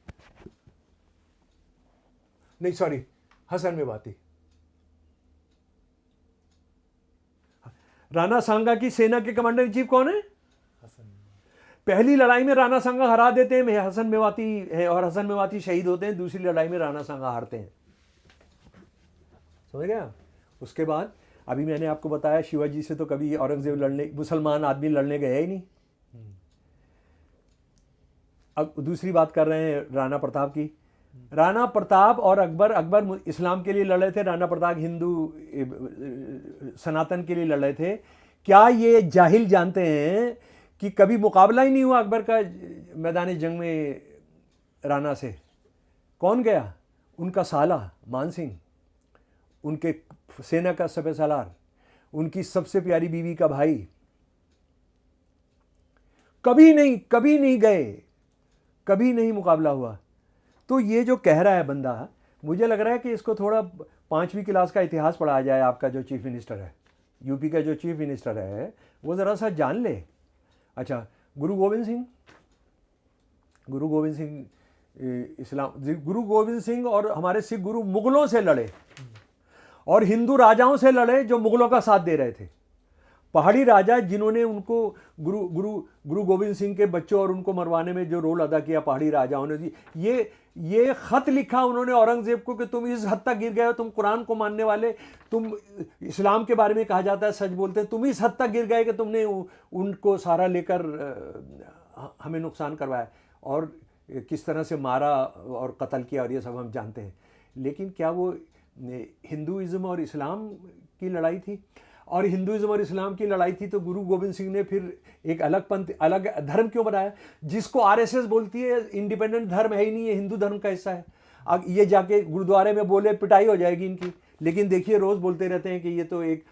A: नहीं सॉरी हसन मेवाती। राणा सांगा की सेना के कमांडर इन चीफ कौन है? पहली लड़ाई में राणा सांगा हरा देते हैं, हसन मेवाती है, और हसन मेवाती शहीद होते हैं। दूसरी लड़ाई में राणा सांगा हारते हैं, समझ गया। उसके बाद अभी मैंने आपको बताया, शिवाजी से तो कभी औरंगजेब लड़ने, मुसलमान आदमी लड़ने गया ही नहीं। अब दूसरी बात कर रहे हैं राणा प्रताप की। राणा प्रताप और अकबर इस्लाम के लिए लड़ रहे थे, राणा प्रताप हिंदू सनातन के लिए लड़ रहे थे। क्या ये जाहिल जानते हैं कि कभी मुकाबला ही नहीं हुआ अकबर का मैदान जंग में राणा से? कौन गया? उनका साला मान सिंह, उनके सेना का सफे सालार, उनकी सबसे प्यारी बीवी का भाई। कभी नहीं गए, कभी नहीं मुकाबला हुआ। तो ये जो कह रहा है बंदा, मुझे लग रहा है कि इसको थोड़ा 5वीं क्लास का इतिहास पढ़ाया जाए। आपका जो चीफ मिनिस्टर है, यूपी का जो चीफ मिनिस्टर है, वो ज़रा सा जान ले। अच्छा, गुरु गोविंद सिंह और हमारे सिख गुरु मुगलों से लड़े और हिंदू राजाओं से लड़े जो मुगलों का साथ दे रहे थे। पहाड़ी राजा जिन्होंने उनको गुरु गोविंद सिंह के बच्चों और उनको मरवाने में जो रोल अदा किया पहाड़ी राजाओं ने, ये खत लिखा उन्होंने औरंगजेब को कि तुम इस हद तक गिर गए हो, तुम कुरान को मानने वाले, तुम इस्लाम के बारे में कहा जाता है सच बोलते हैं, तुम इस हद तक गिर गए कि तुमने उनको सारा लेकर हमें नुकसान करवाया और किस तरह से मारा और कत्ल किया, और ये सब हम जानते हैं। लेकिन क्या वो हिंदुइज्म और इस्लाम की लड़ाई थी? और हिंदुइज्म और इस्लाम की लड़ाई थी तो गुरु गोविंद सिंह ने फिर एक अलग पंथ, अलग धर्म क्यों बनाया? जिसको आरएसएस बोलती है इंडिपेंडेंट धर्म है ही नहीं, ये हिंदू धर्म का हिस्सा है। अब ये जाके गुरुद्वारे में बोले पिटाई हो जाएगी इनकी। लेकिन देखिए रोज बोलते रहते हैं कि ये तो एक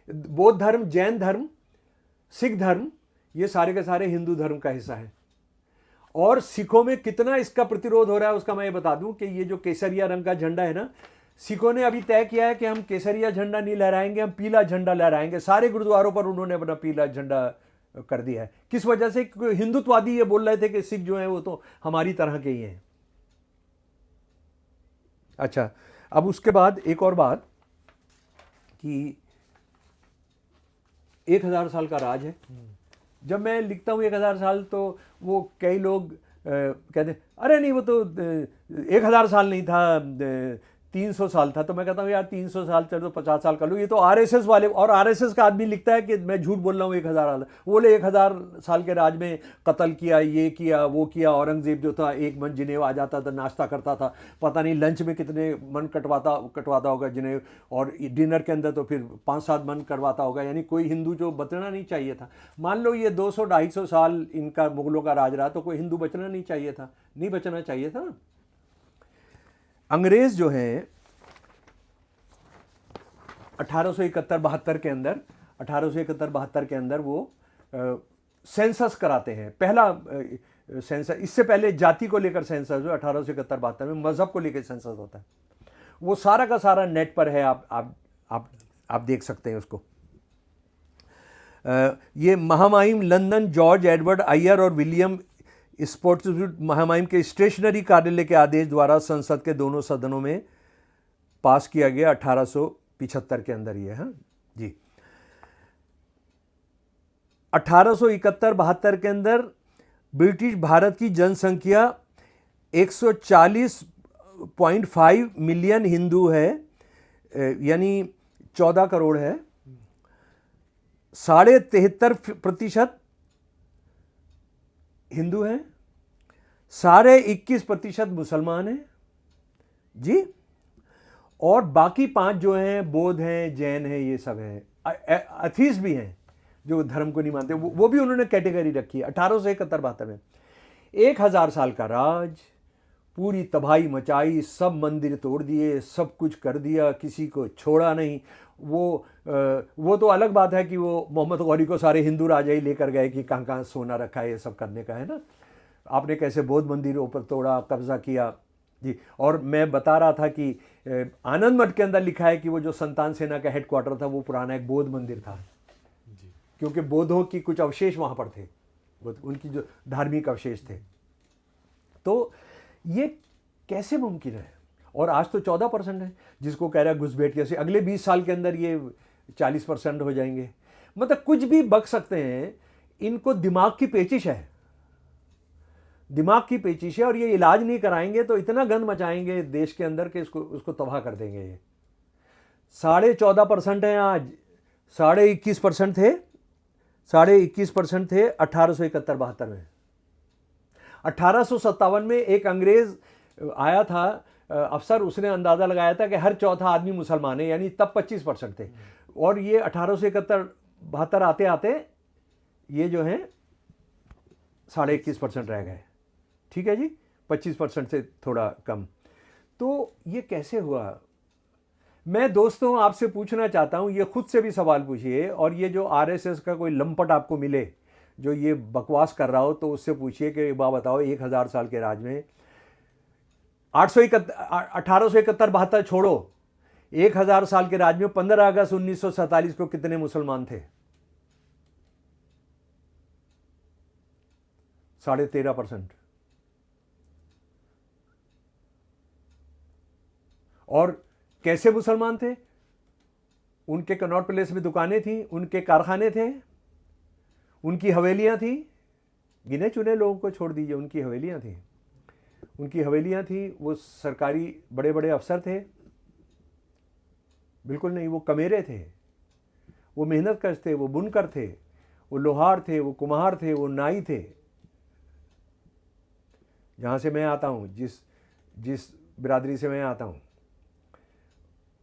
A: बौद्ध धर्म, जैन धर्म, सिख धर्म, ये सारे के सारे हिंदू धर्म का हिस्सा है। और सिखों में कितना इसका प्रतिरोध हो रहा है उसका मैं ये बता दूं कि ये जो केसरिया रंग का झंडा है ना, सिखों ने अभी तय किया है कि हम केसरिया झंडा नहीं लहराएंगे, हम पीला झंडा लहराएंगे। सारे गुरुद्वारों पर उन्होंने अपना पीला झंडा कर दिया है। किस वजह से? हिंदुत्ववादी ये बोल रहे थे कि सिख जो है वो तो हमारी तरह के ही हैं। अच्छा, अब उसके बाद एक और बात कि 1000 साल का राज है। जब मैं लिखता हूँ 1000 साल तो वो कई लोग कहते हैं अरे नहीं वो तो 1000 साल नहीं था, 300 साल था। तो मैं कहता हूँ यार 300 साल चलो 50 साल कर लो, ये तो आरएसएस वाले, और आरएसएस का आदमी लिखता है कि मैं झूठ बोल रहा हूँ 1000 साल। वो बोले 1000 साल के राज में कत्ल किया, ये किया, वो किया। औरंगजेब जो था एक मन जिनेव आ जाता था, नाश्ता करता था, पता नहीं लंच में कितने मन कटवाता होगा जिनेव, और डिनर के अंदर तो फिर 5-7 मन करवाता होगा। यानी कोई हिंदू जो बचना नहीं चाहिए था। मान लो ये 200-250 साल इनका मुगलों का राज रहा, तो कोई हिंदू बचना नहीं चाहिए था, नहीं बचना चाहिए था ना। अंग्रेज जो हैं 1871-72 के अंदर, 1871-72 के अंदर वो सेंसस कराते हैं। पहला सेंसस, इससे पहले जाति को लेकर सेंसस हुआ 1871-72 में, मजहब को लेकर सेंसस होता है। वो सारा का सारा नेट पर है, आप देख सकते हैं उसको। ये महामहिम लंदन जॉर्ज एडवर्ड आयर और विलियम स्पोर्ट्सवुड हमायूं के स्टेशनरी कार्यालय के आदेश द्वारा संसद के दोनों सदनों में पास किया गया 1875 के अंदर ये। हाँ जी, 1871-72 के अंदर ब्रिटिश भारत की जनसंख्या 140.5 मिलियन हिंदू है, यानी 14 करोड़ है। 73.5% हिंदू हैं, 21% मुसलमान हैं जी, और बाकी 5 जो हैं बौद्ध हैं, जैन हैं, ये सब हैं, अथीस्ट भी हैं जो धर्म को नहीं मानते, वो भी उन्होंने कैटेगरी रखी है 1871-72 में। 1000 साल का राज, पूरी तबाही मचाई, सब मंदिर तोड़ दिए, सब कुछ कर दिया, किसी को छोड़ा नहीं। वो तो अलग बात है कि वो मोहम्मद गौरी को सारे हिंदू राजा ही लेकर गए कि कहाँ कहाँ सोना रखा है, ये सब करने का है ना। आपने कैसे बौद्ध मंदिरों पर तोड़ा, कब्जा किया जी। और मैं बता रहा था कि आनंद मठ के अंदर लिखा है कि वो जो संतान सेना का हेडक्वार्टर था वो पुराना एक बौद्ध मंदिर था जी, क्योंकि बौद्धों की कुछ अवशेष वहाँ पर थे, उनकी जो धार्मिक अवशेष थे। तो ये कैसे मुमकिन है? और आज तो 14% है, जिसको कह रहा है घुसपैठिया से अगले 20 साल के अंदर ये 40% हो जाएंगे। मतलब कुछ भी बक सकते हैं, इनको दिमाग की पेचिश है, दिमाग की पेचिश है, और ये इलाज नहीं कराएंगे तो इतना गंद मचाएंगे देश के अंदर कि उसको तबाह कर देंगे। ये 14.5% है आज, 21.5% थे, 21.5% थे 1871-72 में। 1857 में एक अंग्रेज आया था अफसर, उसने अंदाज़ा लगाया था कि हर चौथा आदमी मुसलमान है, यानी तब 25% थे, और ये 1871-72 आते आते ये जो हैं 21.5% रह गए। ठीक है जी, 25% से थोड़ा कम। तो ये कैसे हुआ? मैं दोस्तों आपसे पूछना चाहता हूँ, ये खुद से भी सवाल पूछिए, और ये जो आरएसएस का कोई लंपट आपको मिले जो ये बकवास कर रहा हो, तो उससे पूछिए कि बात बताओ, 1000 साल के राज में 1871-72 छोड़ो, 1000 साल के राज में 15 अगस्त 1947 को कितने मुसलमान थे? 13.5%। और कैसे मुसलमान थे? उनके कनॉट प्लेस में दुकानें थी, उनके कारखाने थे, उनकी हवेलियां थी, गिने चुने लोगों को छोड़ दीजिए, उनकी हवेलियां थी, उनकी हवेलियां थी। वो सरकारी बड़े बड़े अफसर थे? बिल्कुल नहीं, वो कमेरे थे, वो मेहनतकश थे, वो बुनकर थे, वो लोहार थे, वो कुम्हार थे, वो नाई थे। जहाँ से मैं आता हूँ, जिस बिरादरी से मैं आता हूँ,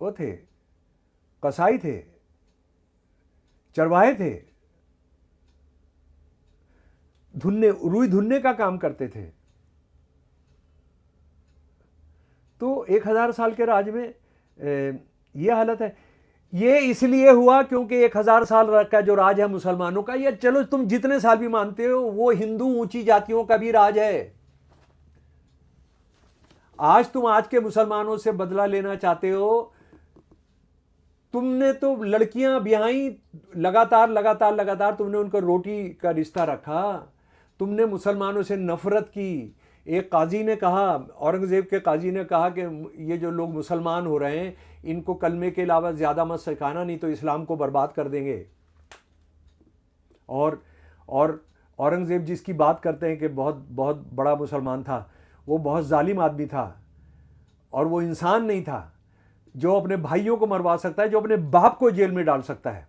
A: वो थे, कसाई थे, चरवाहे थे, रुई धुनने का काम करते थे। तो 1000 साल के राज में ये हालत है। ये इसलिए हुआ क्योंकि 1000 साल का जो राज है मुसलमानों का, ये चलो तुम जितने साल भी मानते हो, वो हिंदू ऊंची जातियों का भी राज है। आज तुम आज के मुसलमानों से बदला लेना चाहते हो। तुमने तो लड़कियां ब्याही, लगातार लगातार लगातार तुमने उनको रोटी का रिश्ता रखा, तुमने मुसलमानों से नफरत की। एक काजी ने कहा, औरंगजेब के काजी ने कहा कि ये जो लोग मुसलमान हो रहे हैं, इनको कलमे के अलावा ज़्यादा मत सिखाना, नहीं तो इस्लाम को बर्बाद कर देंगे। और औरंगजेब जिसकी बात करते हैं कि बहुत बहुत बड़ा मुसलमान था, वो बहुत जालिम आदमी था, और वो इंसान नहीं था जो अपने भाइयों को मरवा सकता है, जो अपने बाप को जेल में डाल सकता है,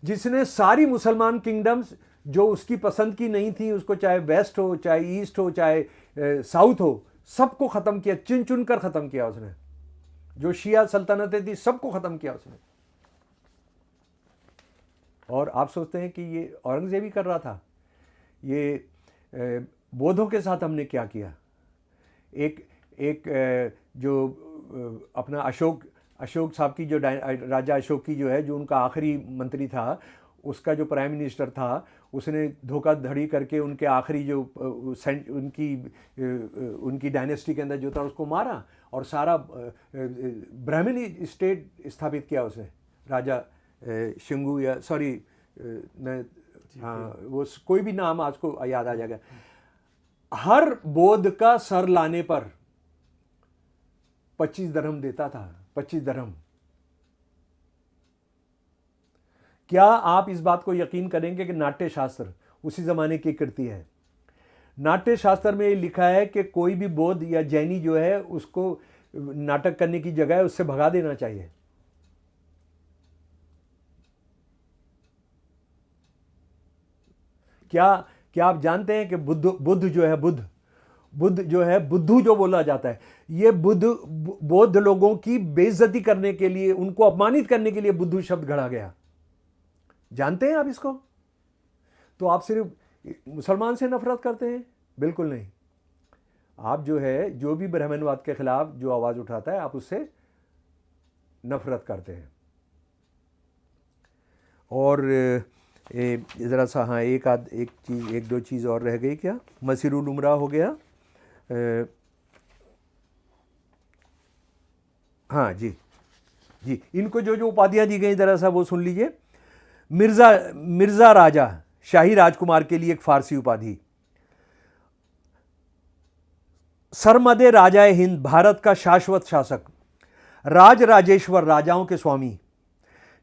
A: जिसने सारी मुसलमान किंगडम्स जो उसकी पसंद की नहीं थी, उसको चाहे वेस्ट हो, चाहे ईस्ट हो, चाहे साउथ हो, सबको ख़त्म किया, चुन चुन कर ख़त्म किया उसने। जो शिया सल्तनतें थी सबको ख़त्म किया उसने। और आप सोचते हैं कि ये औरंगजेब ही कर रहा था? ये बौद्धों के साथ हमने क्या किया? एक जो अपना अशोक साहब की जो राजा अशोक की जो है, जो उनका आखिरी मंत्री था, उसका जो प्राइम मिनिस्टर था, उसने धोखाधड़ी करके उनके आखिरी जो उनकी डायनेस्टी के अंदर जो था उसको मारा, और सारा ब्राह्मणी स्टेट स्थापित किया उसने, राजा शिंगू या सॉरी, मैं हाँ वो कोई भी नाम आज को याद आ जाएगा। हर बौद्ध का सर लाने पर 25 दरहम देता था, 25 दरहम। क्या आप इस बात को यकीन करेंगे कि नाट्य शास्त्र उसी जमाने की कृति है? नाट्य शास्त्र में लिखा है कि कोई भी बौद्ध या जैनी जो है उसको नाटक करने की जगह है उससे भगा देना चाहिए। क्या आप जानते हैं कि बुद्ध जो है बुद्धू जो बोला जाता है, ये बौद्ध लोगों की बेइज्जती करने के लिए, उनको अपमानित करने के लिए बुद्धू शब्द गढ़ा गया। जानते हैं आप इसको? तो आप सिर्फ मुसलमान से नफरत करते हैं? बिल्कुल नहीं। आप जो है, जो भी ब्राह्मणवाद के खिलाफ जो आवाज उठाता है, आप उससे नफरत करते हैं। और ज़रा सा, हाँ, एक दो चीज़ और रह गई क्या? मसीरुल उमरा हो गया। हाँ जी, इनको जो उपाधियाँ दी गई ज़रा सा वो सुन लीजिए। मिर्ज़ा राजा, शाही राजकुमार के लिए एक फारसी उपाधि। सरमदे राजाए हिंद, भारत का शाश्वत शासक। राज राजेश्वर, राजाओं के स्वामी।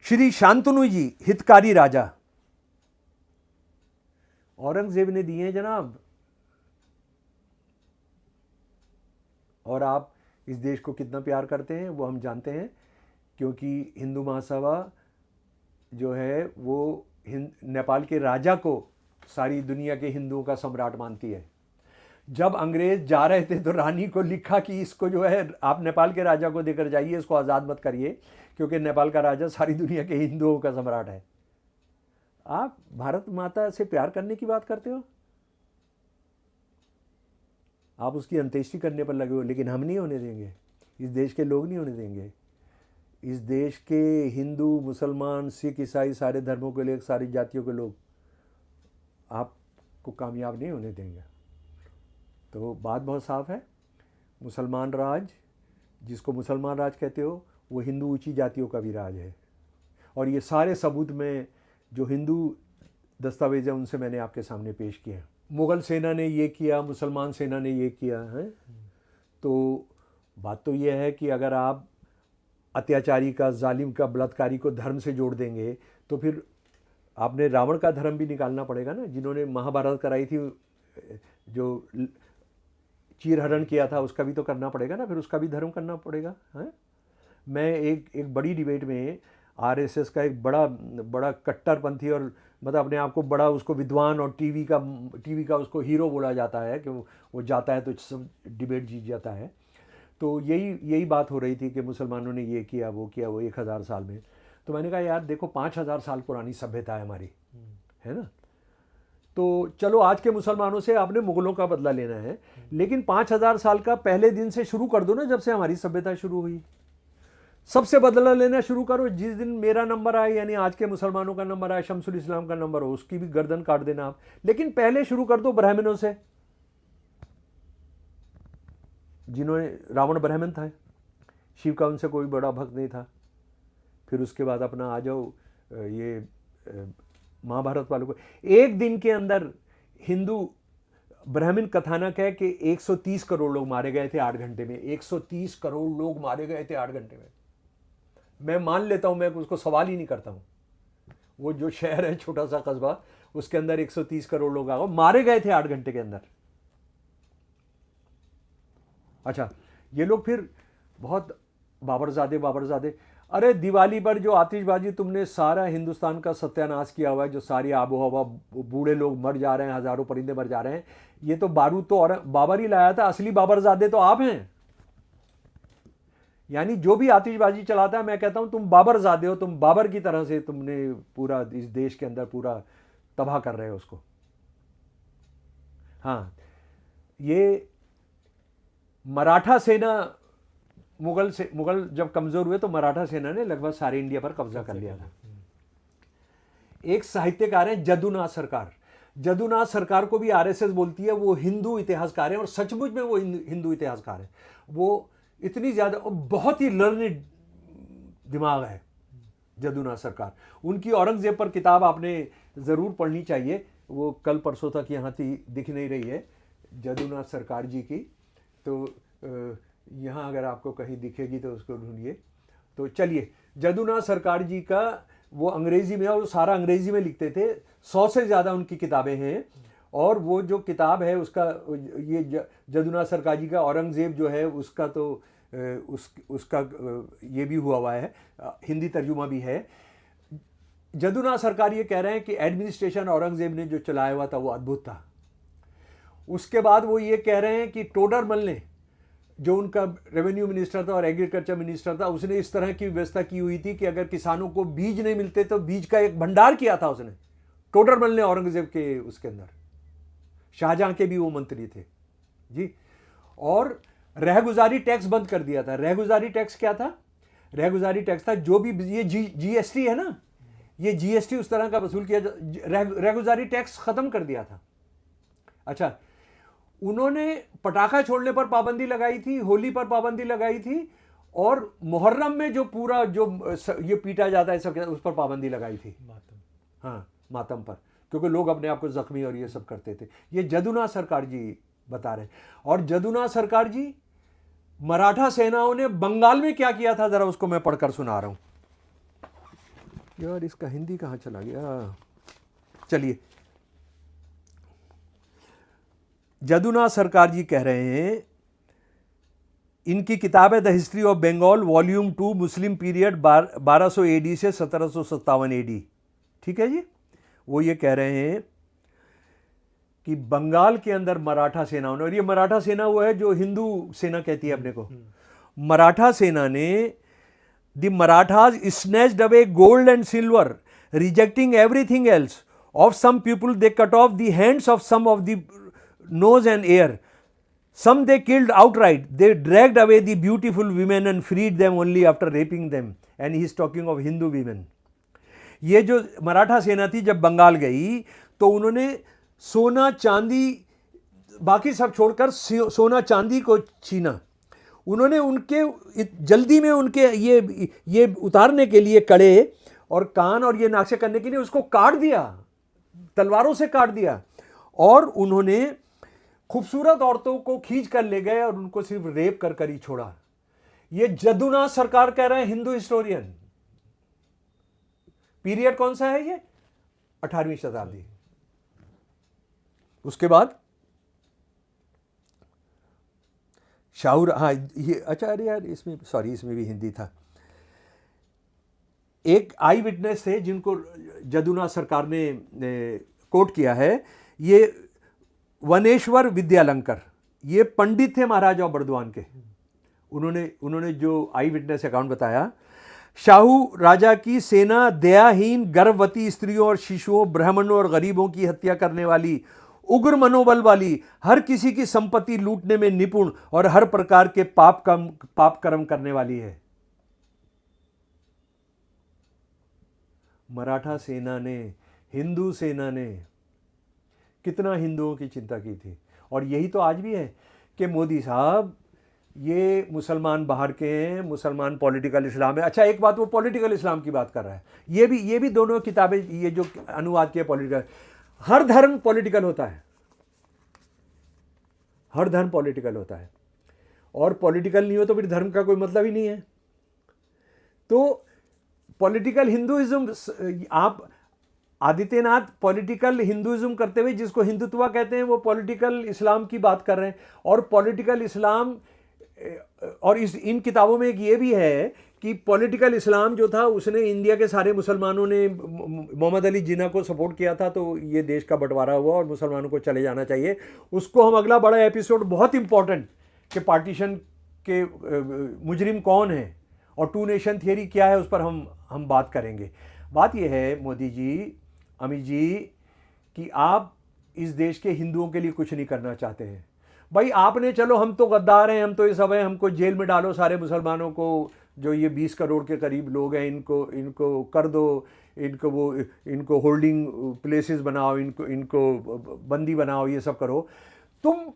A: श्री शांतनु जी, हितकारी राजा। औरंगजेब ने दिए हैं जनाब। और आप इस देश को कितना प्यार करते हैं वो हम जानते हैं, क्योंकि हिंदू महासभा जो है वो नेपाल के राजा को सारी दुनिया के हिंदुओं का सम्राट मानती है। जब अंग्रेज जा रहे थे तो रानी को लिखा कि इसको जो है आप नेपाल के राजा को देकर जाइए, इसको आज़ाद मत करिए, क्योंकि नेपाल का राजा सारी दुनिया के हिंदुओं का सम्राट है। आप भारत माता से प्यार करने की बात करते हो, आप उसकी अंत्येष्टि करने पर लगे हो, लेकिन हम नहीं होने देंगे। इस देश के लोग नहीं होने देंगे। इस देश के हिंदू, मुसलमान, सिख, ईसाई, सारे धर्मों के लोग, सारी जातियों के लोग आपको कामयाब नहीं होने देंगे। तो बात बहुत साफ है। मुसलमान राज, जिसको मुसलमान राज कहते हो, वो हिंदू ऊंची जातियों का भी राज है। और ये सारे सबूत में जो हिंदू दस्तावेज हैं उनसे मैंने आपके सामने पेश किया। मुग़ल सेना ने ये किया, मुसलमान सेना ने ये किया है। तो बात तो ये है कि अगर आप अत्याचारी का, जालिम का, बलात्कारी को धर्म से जोड़ देंगे तो फिर आपने रावण का धर्म भी निकालना पड़ेगा ना। जिन्होंने महाभारत कराई थी, जो चीरहरण किया था, उसका भी तो करना पड़ेगा ना, फिर उसका भी धर्म करना पड़ेगा। है? मैं एक बड़ी डिबेट में आरएसएस का एक बड़ा कट्टरपंथी और मतलब अपने आप को बड़ा उसको विद्वान और टीवी का उसको हीरो बोला जाता है कि वो जाता है तो सब डिबेट जीत जाता है। तो यही बात हो रही थी कि मुसलमानों ने ये किया वो 1000 साल में। तो मैंने कहा यार देखो 5000 साल पुरानी सभ्यता है हमारी, है ना। तो चलो आज के मुसलमानों से आपने मुगलों का बदला लेना है, लेकिन 5000 साल का पहले दिन से शुरू कर दो ना, जब से हमारी सभ्यता शुरू हुई। सबसे बदला लेना शुरू करो। जिस दिन मेरा नंबर आए, यानी आज के मुसलमानों का नंबर आए, शमसुल इस्लाम का नंबर हो, उसकी भी गर्दन काट देना आप। लेकिन पहले शुरू कर दो ब्राह्मणों से, जिन्होंने, रावण ब्राह्मण था, शिव का उनसे कोई बड़ा भक्त नहीं था। फिर उसके बाद अपना आ जाओ ये महाभारत वालों को। एक दिन के अंदर हिंदू ब्राह्मण कथानक है कि 130 करोड़ लोग मारे गए थे 8 घंटे में। 130 करोड़ लोग मारे गए थे 8 घंटे में। मैं मान लेता हूं, मैं उसको सवाल ही नहीं करता हूं। वो जो शहर है, छोटा सा कस्बा, उसके अंदर 130 करोड़ लोग मारे गए थे 8 घंटे के अंदर। अच्छा, ये लोग फिर बहुत बाबरजादे। अरे दिवाली पर जो आतिशबाजी तुमने, सारा हिंदुस्तान का सत्यानाश किया हुआ है, जो सारी आबो हवा, बूढ़े लोग मर जा रहे हैं, हजारों परिंदे मर जा रहे हैं, ये तो बारूद तो और बाबर ही लाया था। असली बाबरजादे तो आप हैं। यानी जो भी आतिशबाजी चलाता है, मैं कहता हूं तुम बाबरजादे हो। तुम बाबर की तरह से तुमने पूरा इस देश के अंदर पूरा तबाह कर रहे हो उसको। हाँ, ये मराठा सेना, मुगल जब कमजोर हुए तो मराठा सेना ने लगभग सारे इंडिया पर कब्जा कर लिया था। एक साहित्यकार है जदुनाथ सरकार। जदुनाथ सरकार को भी आरएसएस बोलती है। वो हिंदू इतिहासकार है और सचमुच में वो हिंदू इतिहासकार है। वो इतनी ज्यादा, बहुत ही लर्निड दिमाग है जदुनाथ सरकार। उनकी औरंगजेब पर किताब आपने जरूर पढ़नी चाहिए। वो कल परसों तक यहाँ थी, दिख नहीं रही है। जदुनाथ सरकार जी की। तो यहाँ अगर आपको कहीं दिखेगी तो उसको ढूंढिए। तो चलिए, जदुनाथ सरकार जी का वो अंग्रेजी में, और सारा अंग्रेजी में लिखते थे। 100 से ज़्यादा उनकी किताबें हैं। और वो जो किताब है उसका, ये जदुनाथ सरकार जी का औरंगज़ेब जो है उसका तो उसका ये भी हुआ है, हिंदी तर्जुमा भी है। जदुनाथ सरकार ये कह रहे हैं कि एडमिनिस्ट्रेशन औरंगज़ेब ने जो चलाया हुआ था वो अद्भुत था। उसके बाद वो ये कह रहे हैं कि टोडरमल ने, जो उनका रेवेन्यू मिनिस्टर था और एग्रीकल्चर मिनिस्टर था, उसने इस तरह की व्यवस्था की हुई थी कि अगर किसानों को बीज नहीं मिलते तो बीज का एक भंडार किया था उसने, टोडरमल ने, औरंगजेब के उसके अंदर। शाहजहां के भी वो मंत्री थे जी। और रहगुजारी टैक्स बंद कर दिया था। रहगुजारी टैक्स क्या था? रहगुजारी टैक्स था जो भी ये जीएसटी है ना, ये जीएसटी उस तरह का वसूल किया। रहगुजारी टैक्स खत्म कर दिया था। अच्छा, उन्होंने पटाखा छोड़ने पर पाबंदी लगाई थी, होली पर पाबंदी लगाई थी, और मुहर्रम में जो पूरा जो ये पीटा जाता है सब, उस पर पाबंदी लगाई थी। हाँ, मातम पर, क्योंकि लोग अपने आप को जख्मी और ये सब करते थे। ये जदुनाथ सरकार जी बता रहे हैं। और जदुनाथ सरकार जी, मराठा सेनाओं ने बंगाल में क्या किया था, जरा उसको मैं पढ़कर सुना रहा हूं। यार इसका हिंदी कहाँ चला गया? चलिए, जदुनाथ सरकार जी कह रहे हैं, इनकी किताब है the history of Bengal volume 2, Muslim period 1200 AD से 1757 एडी। ठीक है जी। वो ये कह रहे हैं कि बंगाल के अंदर मराठा सेनाओं ने, और ये मराठा सेना वो है जो हिंदू सेना कहती है अपने को, मराठा सेना ने, the Marathas snatched away gold and silver, rejecting everything else of some people, they cut off the hands of some of the nose and ear, some they killed outright, they dragged away the beautiful women and freed them only after raping them, and he is talking of Hindu women. ये जो मराठा सेना थी जब बंगाल गई तो उन्होंने सोना चांदी बाकी सब छोड़कर सोना चांदी को छीना। उन्होंने उनके जल्दी में उनके ये उतारने के लिए कड़े और कान और ये नाक्षे करने के लिए उसको काट दिया, तलवारों से काट दिया। और उन्होंने खूबसूरत औरतों को खींच कर ले गए और उनको सिर्फ रेप कर कर ही छोड़ा। ये जदुनाथ सरकार कह रहे हैं, हिंदू हिस्टोरियन। पीरियड कौन सा है ये? 18वीं शताब्दी। उसके बाद शाहूर, हाँ ये, अच्छा अरे यार इसमें सॉरी, इसमें भी हिंदी था। एक आई विटनेस थे जिनको जदुनाथ सरकार ने कोट किया है, ये वनेश्वर विद्यालंकर, ये पंडित थे महाराजा बर्दवान के। उन्होंने जो आई विटनेस अकाउंट बताया, शाहू राजा की सेना दयाहीन, गर्भवती स्त्रियों और शिशुओं, ब्राह्मणों और गरीबों की हत्या करने वाली, उग्र मनोबल वाली, हर किसी की संपत्ति लूटने में निपुण और हर प्रकार के पाप कर्म करने वाली है। मराठा सेना ने, हिंदू सेना ने कितना हिंदुओं की चिंता की थी। और यही तो आज भी है कि मोदी साहब ये मुसलमान बाहर के हैं, मुसलमान पॉलिटिकल इस्लाम है। अच्छा एक बात, वो पॉलिटिकल इस्लाम की बात कर रहा है। ये भी दोनों किताबें, ये जो अनुवाद किया पॉलिटिकल, हर धर्म पॉलिटिकल होता है, हर धर्म पॉलिटिकल होता है। और पॉलिटिकल नहीं हो तो फिर धर्म का कोई मतलब ही नहीं है। तो पॉलिटिकल हिंदुइज्म, आप आदित्यनाथ पॉलिटिकल हिंदुइज्म करते हुए जिसको हिंदुत्व कहते हैं, वो पॉलिटिकल इस्लाम की बात कर रहे हैं। और पॉलिटिकल इस्लाम, और इन किताबों में एक ये भी है कि पॉलिटिकल इस्लाम जो था उसने, इंडिया के सारे मुसलमानों ने मोहम्मद अली जिन्ना को सपोर्ट किया था, तो ये देश का बंटवारा हुआ और मुसलमानों को चले जाना चाहिए। उसको हम अगला बड़ा एपिसोड, बहुत इंपॉर्टेंट, कि पार्टीशन के मुजरिम कौन है और टू नेशन थियरी क्या है, उस पर हम बात करेंगे। बात यह है मोदी जी, अमित जी, कि आप इस देश के हिंदुओं के लिए कुछ नहीं करना चाहते हैं। भाई आपने, चलो हम तो गद्दार हैं, हम तो ये सब हैं, हमको जेल में डालो सारे मुसलमानों को, जो ये 20 करोड़ के करीब लोग हैं, इनको कर दो, इनको होल्डिंग प्लेसेस बनाओ, इनको बंदी बनाओ, ये सब करो। तुम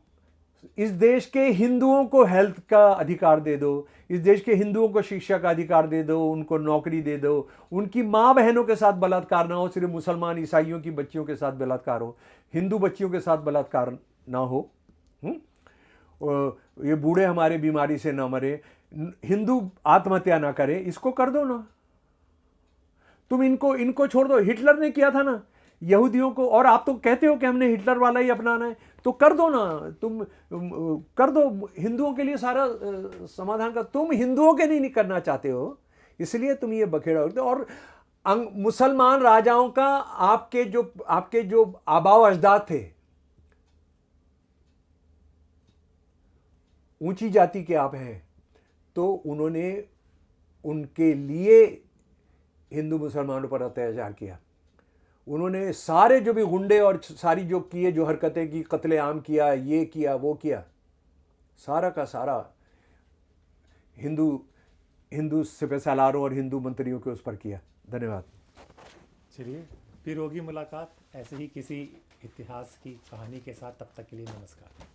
A: इस देश के हिंदुओं को हेल्थ का अधिकार दे दो, इस देश के हिंदुओं को शिक्षा का अधिकार दे दो, उनको नौकरी दे दो, उनकी माँ बहनों के साथ बलात्कार ना हो, सिर्फ मुसलमान ईसाइयों की बच्चियों के साथ बलात्कार हो, हिंदू बच्चियों के साथ बलात्कार ना हो। ये बूढ़े हमारे बीमारी से ना मरे, हिंदू आत्महत्या ना करे, इसको कर दो ना। तुम इनको छोड़ दो। हिटलर ने किया था ना यहूदियों को, और आप तो कहते हो कि हमने हिटलर वाला ही अपनाना है, तो कर दो ना। तुम कर दो हिंदुओं के लिए सारा समाधान का। तुम हिंदुओं के नहीं करना चाहते हो, इसलिए तुम ये बखेड़ा उठते हो। और मुसलमान राजाओं का आपके जो आबाओ अजदाद थे, ऊंची जाति के आप हैं, तो उन्होंने उनके लिए हिंदू मुसलमानों पर अत्याचार किया। उन्होंने सारे जो भी गुंडे और सारी जो किए, जो हरकतें की, कत्लेआम किया, ये किया वो किया, सारा का सारा हिंदू सिपहसालारों और हिंदू मंत्रियों के उस पर किया। धन्यवाद।
B: चलिए, फिर होगी मुलाकात ऐसे ही किसी इतिहास की कहानी के साथ। तब तक के लिए नमस्कार।